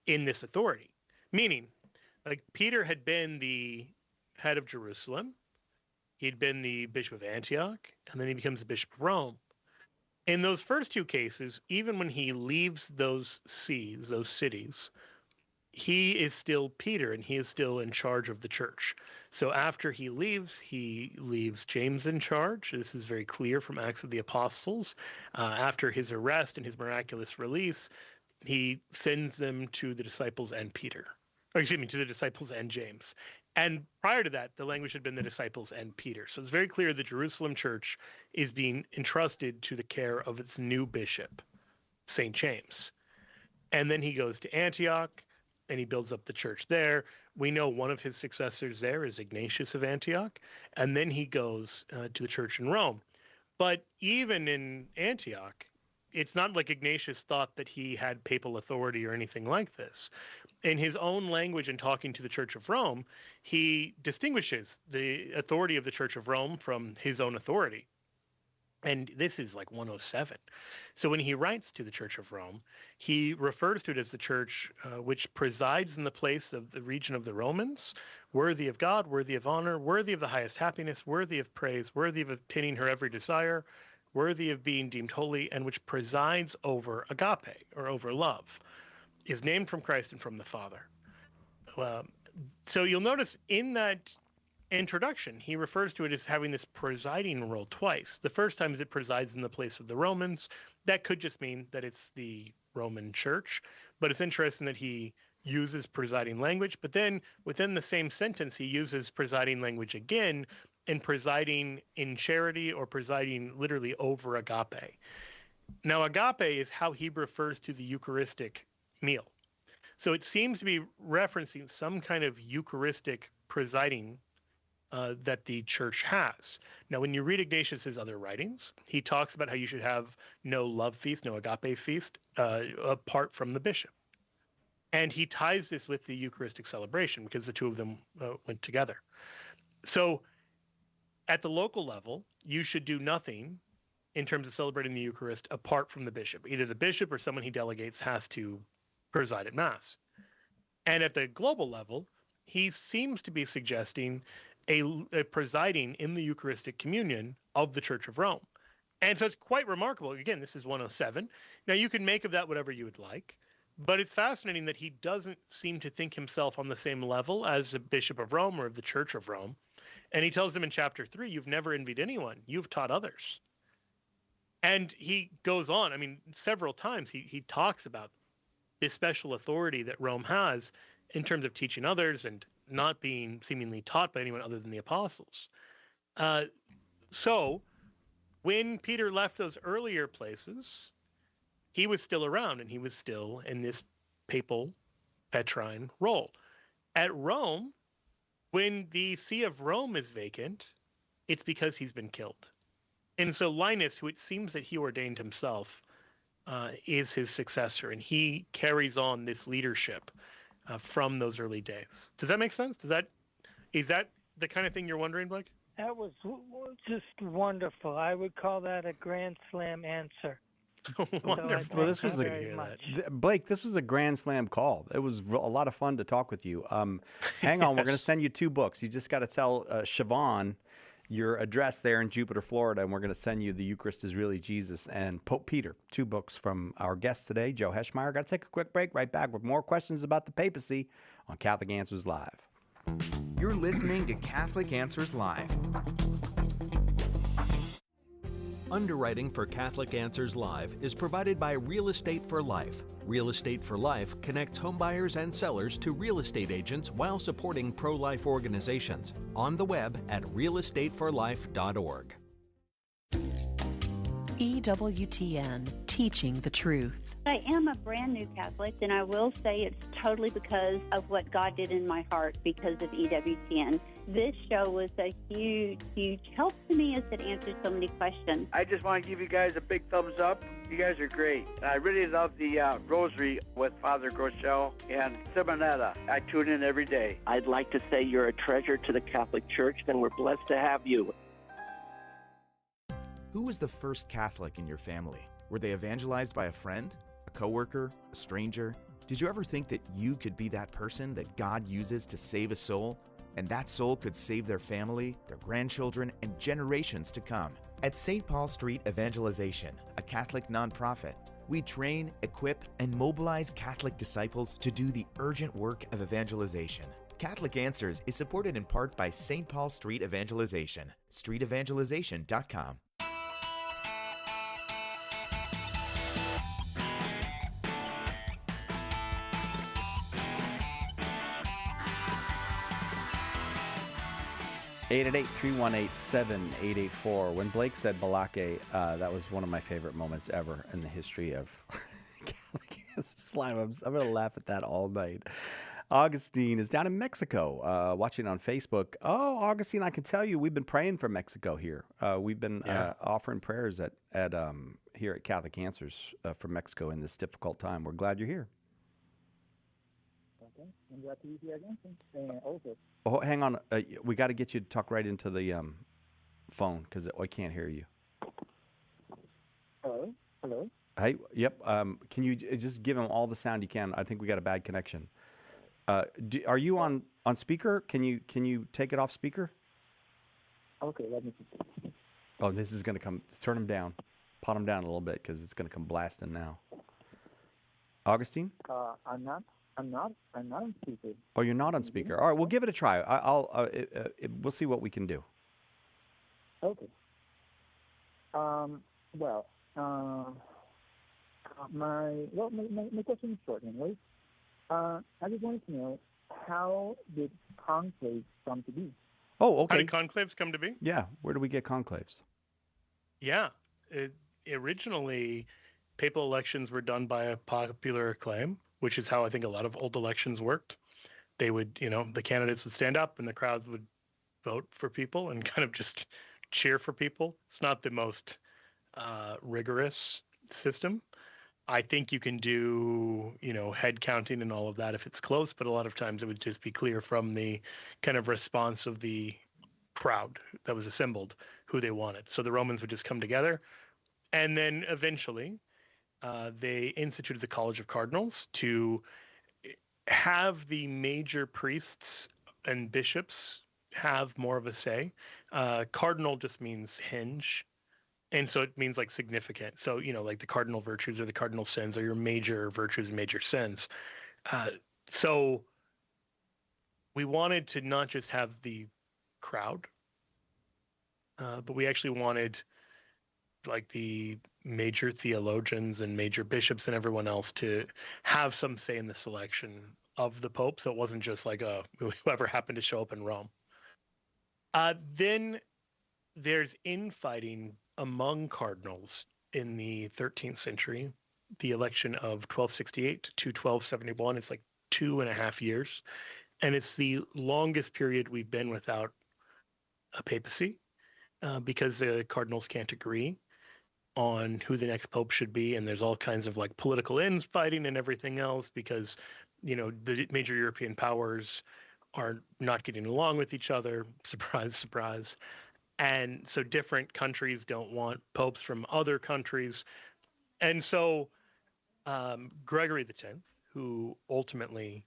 in this authority. Meaning, like Peter had been the head of Jerusalem, he'd been the bishop of Antioch, and then he becomes the bishop of Rome. In those first 2 cases, even when he leaves those sees, those cities, he is still Peter, and he is still in charge of the church. So after he leaves James in charge. This is very clear from Acts of the Apostles. After his arrest and his miraculous release, he sends them to the disciples and Peter. Or excuse me, to the disciples and James. And prior to that, the language had been the disciples and Peter. So it's very clear the Jerusalem church is being entrusted to the care of its new bishop, St. James. And then he goes to Antioch, and he builds up the church there. We know one of his successors there is Ignatius of Antioch. And then he goes to the church in Rome. But even in Antioch, it's not like Ignatius thought that he had papal authority or anything like this. In his own language and talking to the Church of Rome, he distinguishes the authority of the Church of Rome from his own authority. And this is like 107. So when he writes to the Church of Rome, he refers to it as the church which presides in the place of the region of the Romans, worthy of God, worthy of honor, worthy of the highest happiness, worthy of praise, worthy of obtaining her every desire, worthy of being deemed holy, and which presides over agape, or over love, is named from Christ and from the Father. So you'll notice in that introduction, he refers to it as having this presiding role twice. The first time is it presides in the place of the Romans. That could just mean that it's the Roman church, but it's interesting that he uses presiding language, but then within the same sentence, he uses presiding language again in presiding in charity or presiding literally over agape. Now, agape is how he refers to the Eucharistic meal. So it seems to be referencing some kind of Eucharistic presiding that the church has. Now, when you read Ignatius's other writings, he talks about how you should have no love feast, no agape feast, apart from the bishop. And he ties this with the Eucharistic celebration because the two of them went together. So at the local level, you should do nothing in terms of celebrating the Eucharist apart from the bishop. Either the bishop or someone he delegates has to preside at Mass. And at the global level, he seems to be suggesting a presiding in the Eucharistic communion of the Church of Rome. And so it's quite remarkable. Again, this is 107. Now, you can make of that whatever you would like, but it's fascinating that he doesn't seem to think himself on the same level as a bishop of Rome or of the Church of Rome. And he tells them in chapter 3, you've never envied anyone. You've taught others. And he goes on, I mean, several times he talks about this special authority that Rome has in terms of teaching others and not being seemingly taught by anyone other than the apostles. So when Peter left those earlier places, he was still around and he was still in this papal Petrine role. At Rome, when the See of Rome is vacant, it's because he's been killed. And so Linus, who it seems that he ordained himself, is his successor, and he carries on this leadership from those early days. Does that make sense? Is that the kind of thing you're wondering, Blake? That was just wonderful. I would call that a grand slam answer. Wonderful. Well, this was Blake, this was a grand slam call. It was a lot of fun to talk with you. Hang on, we're going to send you 2 books. You just got to tell Siobhan your address there in Jupiter, Florida, and we're going to send you The Eucharist is Really Jesus and Pope Peter, 2 books from our guest today, Joe Heschmeyer. Got to take a quick break. Right back with more questions about the papacy on Catholic Answers Live. You're listening to Catholic Answers Live. Underwriting for Catholic Answers Live is provided by Real Estate for Life. Real Estate for Life connects homebuyers and sellers to real estate agents while supporting pro-life organizations. On the web at realestateforlife.org. EWTN, teaching the truth. I am a brand new Catholic, and I will say it's totally because of what God did in my heart because of EWTN. This show was a huge, huge help to me as it answered so many questions. I just want to give you guys a big thumbs up. You guys are great. I really love the Rosary with Father Groeschel and Simonetta. I tune in every day. I'd like to say you're a treasure to the Catholic Church, and we're blessed to have you. Who was the first Catholic in your family? Were they evangelized by a friend, a coworker, a stranger? Did you ever think that you could be that person that God uses to save a soul? And that soul could save their family, their grandchildren, and generations to come. At St. Paul Street Evangelization, a Catholic nonprofit, We train, equip, and mobilize Catholic disciples to do the urgent work of evangelization. Catholic Answers is supported in part by St. Paul Street Evangelization, streetevangelization.com. Eight 318-788-4884. When Blake said Balake, that was one of my favorite moments ever in the history of Catholic Answers Live. I'm going to laugh at that all night. Augustine is down in Mexico, watching on Facebook. Oh, Augustine, I can tell you, we've been praying for Mexico here. We've been offering prayers at here at Catholic Answers for Mexico in this difficult time. We're glad you're here. Okay, I'm glad to be here again. Also. Oh, hang on. We got to get you to talk right into the phone because I can't hear you. Hello? Hello? Hey, yep. Can you just give him all the sound you can? I think we got a bad connection. Are you on speaker? Can you take it off speaker? Okay, let me see. Oh, this is going to come. Turn him down. Pot him down a little bit because it's going to come blasting now. Augustine? I'm not on speaker. Oh, you're not on speaker. All right, we'll give it a try. We'll see what we can do. Okay. My question is short anyway. I just wanted to know, how did conclaves come to be? Oh, okay. How did conclaves come to be? Yeah, where do we get conclaves? Yeah, originally papal elections were done by a popular acclaim, which is how I think a lot of old elections worked. They would, the candidates would stand up and the crowds would vote for people and kind of just cheer for people. It's not the most rigorous system. I think you can do, head counting and all of that if it's close, but a lot of times it would just be clear from the kind of response of the crowd that was assembled who they wanted. So the Romans would just come together, and then eventually they instituted the College of Cardinals to have the major priests and bishops have more of a say. Cardinal just means hinge. And so it means like significant. So, like the cardinal virtues or the cardinal sins are your major virtues and major sins. So we wanted to not just have the crowd, but we actually wanted like the major theologians and major bishops and everyone else to have some say in the selection of the Pope. So it wasn't just like whoever happened to show up in Rome. Then there's infighting among cardinals in the 13th century. The election of 1268 to 1271, it's like 2.5 years. And it's the longest period we've been without a papacy because the cardinals can't agree on who the next pope should be. And there's all kinds of like political infighting and everything else because, the major European powers are not getting along with each other. Surprise, surprise. And so different countries don't want popes from other countries. And so Gregory X, who ultimately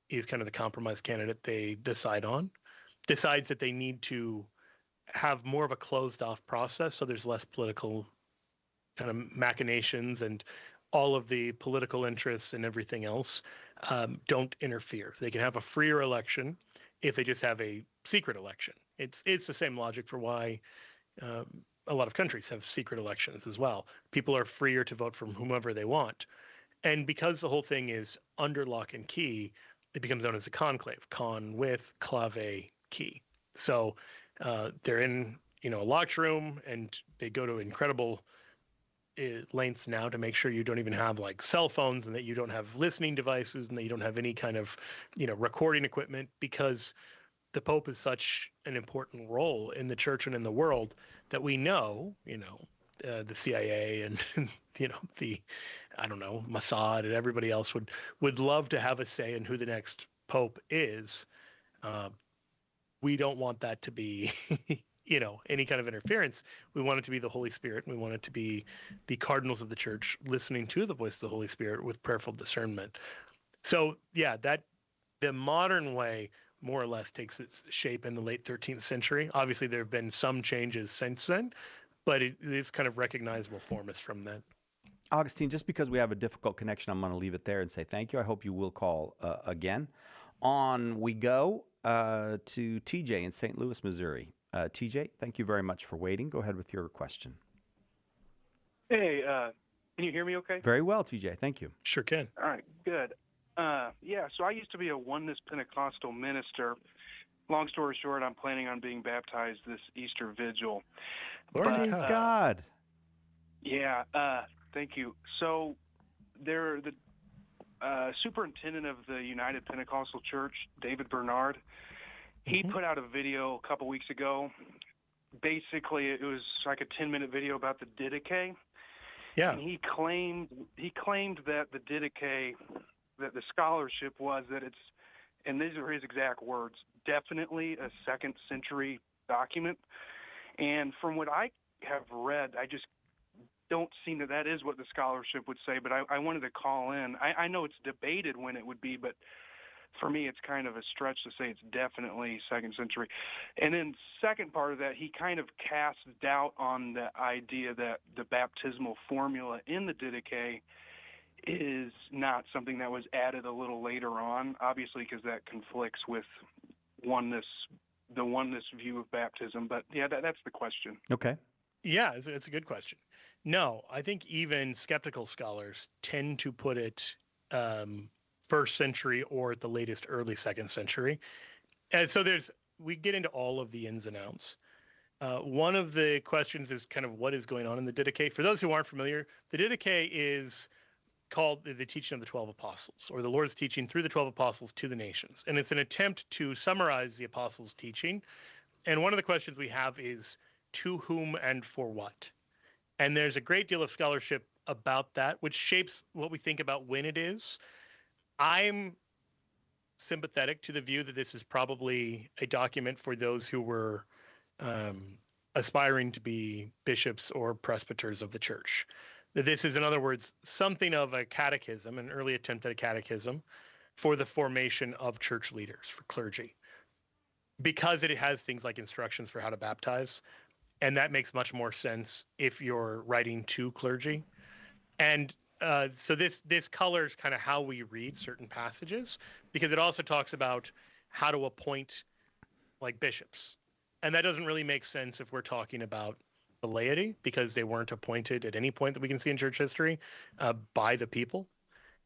is kind of the compromise candidate they decide on, decides that they need to have more of a closed off process. So there's less political kind of machinations and all of the political interests and everything else don't interfere. They can have a freer election if they just have a secret election. It's the same logic for why a lot of countries have secret elections as well. People are freer to vote for whomever they want. And because the whole thing is under lock and key, it becomes known as a conclave, con with clave key. So they're in a locked room and they go to incredible lengths now to make sure you don't even have like cell phones and that you don't have listening devices and that you don't have any kind of recording equipment, because the Pope is such an important role in the church and in the world that we know, the CIA and the Mossad and everybody else would love to have a say in who the next Pope is. We don't want that to be any kind of interference. We want it to be the Holy Spirit, and we want it to be the cardinals of the church listening to the voice of the Holy Spirit with prayerful discernment. So yeah, that the modern way more or less takes its shape in the late 13th century. Obviously, there have been some changes since then, but its kind of recognizable form is from then. Augustine, just because we have a difficult connection, I'm going to leave it there and say thank you. I hope you will call again. On we go to TJ in St. Louis, Missouri. TJ, thank you very much for waiting. Go ahead with your question. Hey, can you hear me okay? Very well, TJ. Thank you. Sure can. All right, good. Yeah, so I used to be a oneness Pentecostal minister. Long story short, I'm planning on being baptized this Easter Vigil. Praise God. Yeah, thank you. So the superintendent of the United Pentecostal Church, David Bernard, he put out a video a couple weeks ago. Basically, it was like a 10-minute video about the Didache. Yeah. And he claimed that the Didache, that the scholarship was that it's, and these are his exact words, definitely a second century document. And from what I have read, I just don't see that is what the scholarship would say, but I wanted to call in. I know it's debated when it would be, but for me it's kind of a stretch to say it's definitely second century. And then second part of that, he kind of casts doubt on the idea that the baptismal formula in the Didache is not something that was added a little later on, obviously because that conflicts with the oneness view of baptism. But yeah, that's the question. Okay. Yeah, it's a good question. No, I think even skeptical scholars tend to put it first century or at the latest early second century. And so we get into all of the ins and outs. One of the questions is kind of what is going on in the Didache. For those who aren't familiar, the Didache is called the teaching of the 12 apostles, or the Lord's teaching through the 12 apostles to the nations. And it's an attempt to summarize the apostles' teaching. And one of the questions we have is to whom and for what? And there's a great deal of scholarship about that, which shapes what we think about when it is. I'm sympathetic to the view that this is probably a document for those who were aspiring to be bishops or presbyters of the church. That this is, in other words, something of a catechism, an early attempt at a catechism for the formation of church leaders, for clergy, because it has things like instructions for how to baptize. And that makes much more sense if you're writing to clergy. And so this colors kind of how we read certain passages, because it also talks about how to appoint like bishops. And that doesn't really make sense if we're talking about the laity, because they weren't appointed at any point that we can see in church history by the people.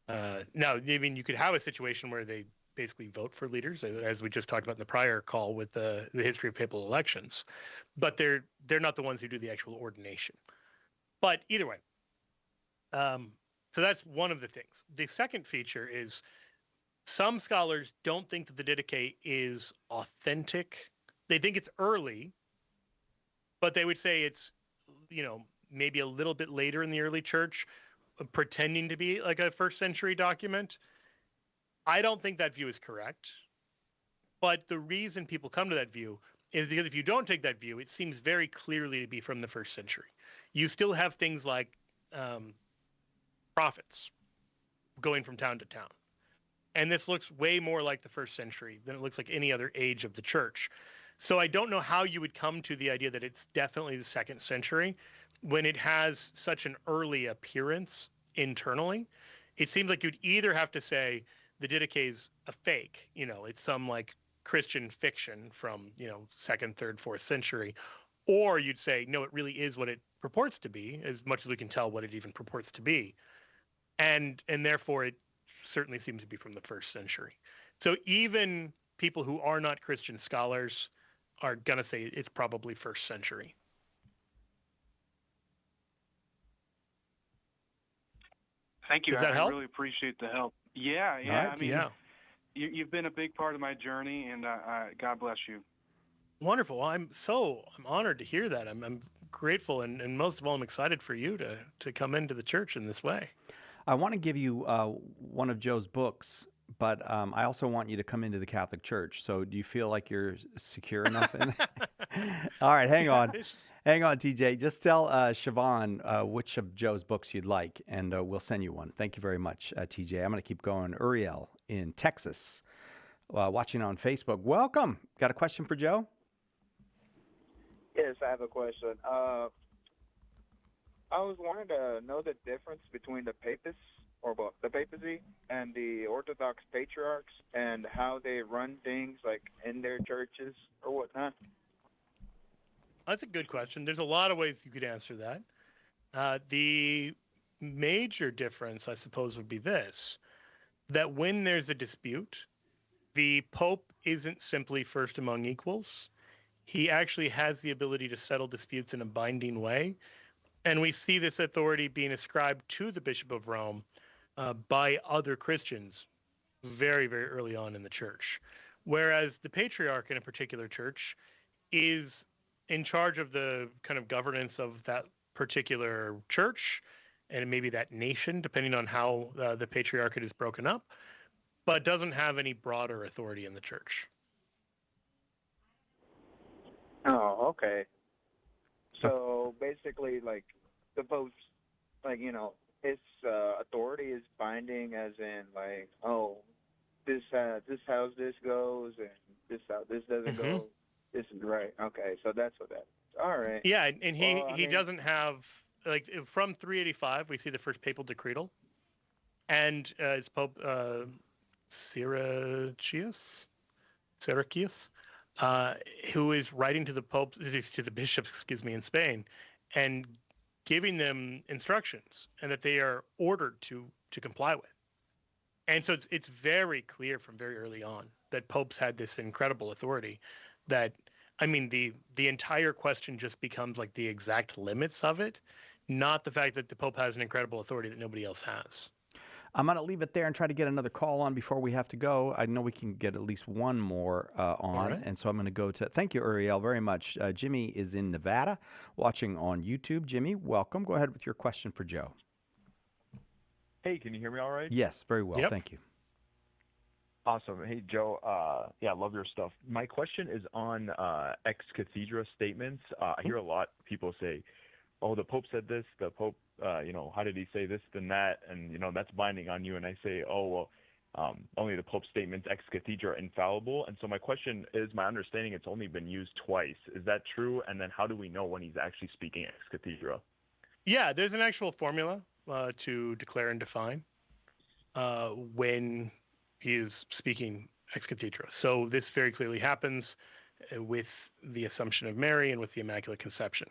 Now, I mean, you could have a situation where they basically vote for leaders, as we just talked about in the prior call with the history of papal elections, but they're not the ones who do the actual ordination. But either way, so that's one of the things. The second feature is some scholars don't think that the Didache is authentic. They think it's early, but they would say it's, maybe a little bit later in the early church, pretending to be like a first century document. I don't think that view is correct, but the reason people come to that view is because if you don't take that view, it seems very clearly to be from the first century. You still have things like prophets going from town to town. And this looks way more like the first century than it looks like any other age of the church. So I don't know how you would come to the idea that it's definitely the second century when it has such an early appearance internally. It seems like you'd either have to say the Didache is a fake, it's some like Christian fiction from, 2nd, 3rd, 4th century, or you'd say, no, it really is what it purports to be, as much as we can tell what it even purports to be. And therefore it certainly seems to be from the 1st century. So even people who are not Christian scholars are going to say it's probably 1st century. Thank you. Does that I help? really appreciate the help. Yeah. Right, I mean, you've been a big part of my journey, and God bless you. Wonderful. I'm honored to hear that. I'm grateful, and most of all, I'm excited for you to come into the church in this way. I want to give you one of Joe's books, but I also want you to come into the Catholic Church. So do you feel like you're secure enough? All right, hang on. Hang on, TJ. Just tell Siobhan which of Joe's books you'd like, and we'll send you one. Thank you very much, TJ. I'm going to keep going. Uriel in Texas, watching on Facebook. Welcome. Got a question for Joe? Yes, I have a question. I was wanting to know the difference between the the papacy and the Orthodox Patriarchs and how they run things like in their churches or whatnot. That's a good question. There's a lot of ways you could answer that. The major difference, I suppose, would be this, that when there's a dispute, the Pope isn't simply first among equals. He actually has the ability to settle disputes in a binding way. And we see this authority being ascribed to the Bishop of Rome by other Christians very, very early on in the church. Whereas the Patriarch in a particular church is in charge of the kind of governance of that particular church and maybe that nation, depending on how the Patriarchate is broken up, but doesn't have any broader authority in the church. Oh, okay. So basically, like, the Pope's, like, you know, his authority is binding, as in, like, oh, this how this goes, and this how this doesn't go. This is right. Okay, so that's what that is. All right. Yeah, and he doesn't have, like, from 385, we see the first papal decretal, and it's Pope Siracius, who is writing to the bishops, in Spain, and giving them instructions, and that they are ordered to comply with. And so it's very clear from very early on that popes had this incredible authority. That, I mean, the entire question just becomes like the exact limits of it, not the fact that the Pope has an incredible authority that nobody else has. I'm going to leave it there and try to get another call on before we have to go. I know we can get at least one more on, right. And so I'm going to go to, thank you, Uriel, very much. Jimmy is in Nevada watching on YouTube. Jimmy, welcome. Go ahead with your question for Joe. Hey, can you hear me all right? Yes, very well. Yep. Thank you. Awesome. Hey, Joe. I love your stuff. My question is on Ex Cathedra statements. I hear a lot of people say, oh, the Pope said this, the Pope, how did he say this and that? And, that's binding on you. And I say, oh, well, only the Pope's statements, Ex Cathedra, are infallible. And so my question is, my understanding, it's only been used twice. Is that true? And then how do we know when he's actually speaking Ex Cathedra? Yeah, there's an actual formula to declare and define when he is speaking Ex Cathedra. So this very clearly happens with the Assumption of Mary and with the Immaculate Conception.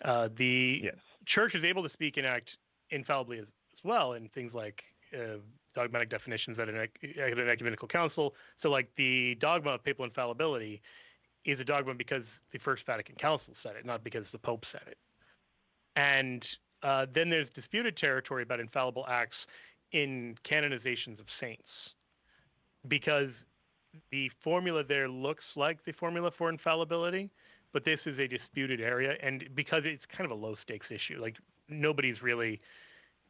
The Church is able to speak and act infallibly as well in things like dogmatic definitions at an ecumenical council. So like the dogma of papal infallibility is a dogma because the First Vatican Council said it, not because the Pope said it. And then there's disputed territory about infallible acts in canonizations of saints, because the formula there looks like the formula for infallibility, but this is a disputed area, and because it's kind of a low stakes issue, like nobody's really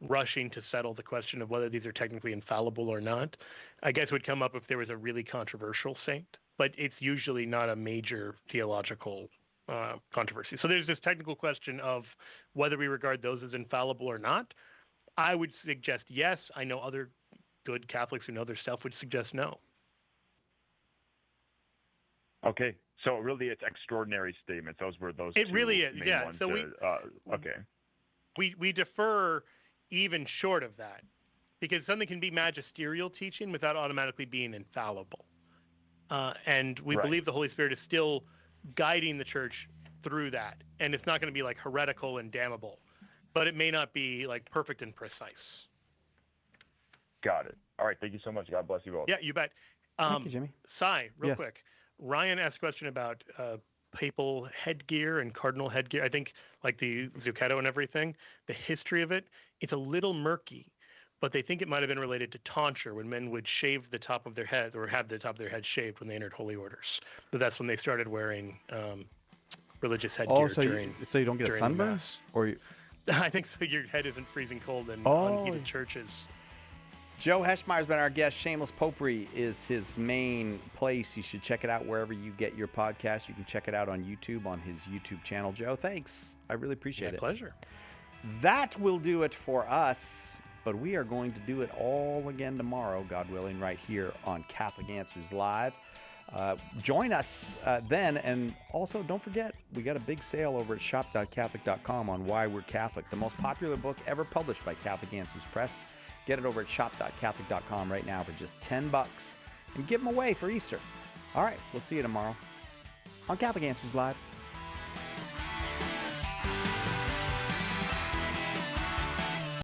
rushing to settle the question of whether these are technically infallible or not. I guess it would come up if there was a really controversial saint, but it's usually not a major theological controversy. So there's this technical question of whether we regard those as infallible or not. I would suggest yes. I know other good Catholics who know their stuff would suggest no. Okay, so really it's extraordinary statements. Those were those. It really is, yeah. Ones so we defer even short of that, because something can be magisterial teaching without automatically being infallible, and we believe the Holy Spirit is still guiding the Church through that, and it's not going to be like heretical and damnable, but it may not be like perfect and precise. Got it. All right. Thank you so much. God bless you both. Yeah, you bet. Thank you, Jimmy. Cy, real quick. Ryan asked a question about papal headgear and cardinal headgear. I think like the zucchetto and everything, the history of it, it's a little murky, but they think it might have been related to tonsure, when men would shave the top of their head or have the top of their head shaved when they entered holy orders. But that's when they started wearing religious headgear so you don't get a sunburn? Mass. Or I think so. Your head isn't freezing cold in unheated churches. Joe Heschmeyer has been our guest. Shameless Popery is his main place. You should check it out wherever you get your podcast. You can check it out on YouTube, on his YouTube channel. Joe, thanks. I really appreciate it. My pleasure. That will do it for us, but we are going to do it all again tomorrow, God willing, right here on Catholic Answers Live. Join us then, and also don't forget, we got a big sale over at shop.catholic.com on Why We're Catholic, the most popular book ever published by Catholic Answers Press. Get it over at shop.catholic.com right now for just $10 and give them away for Easter. All right, we'll see you tomorrow on Catholic Answers Live.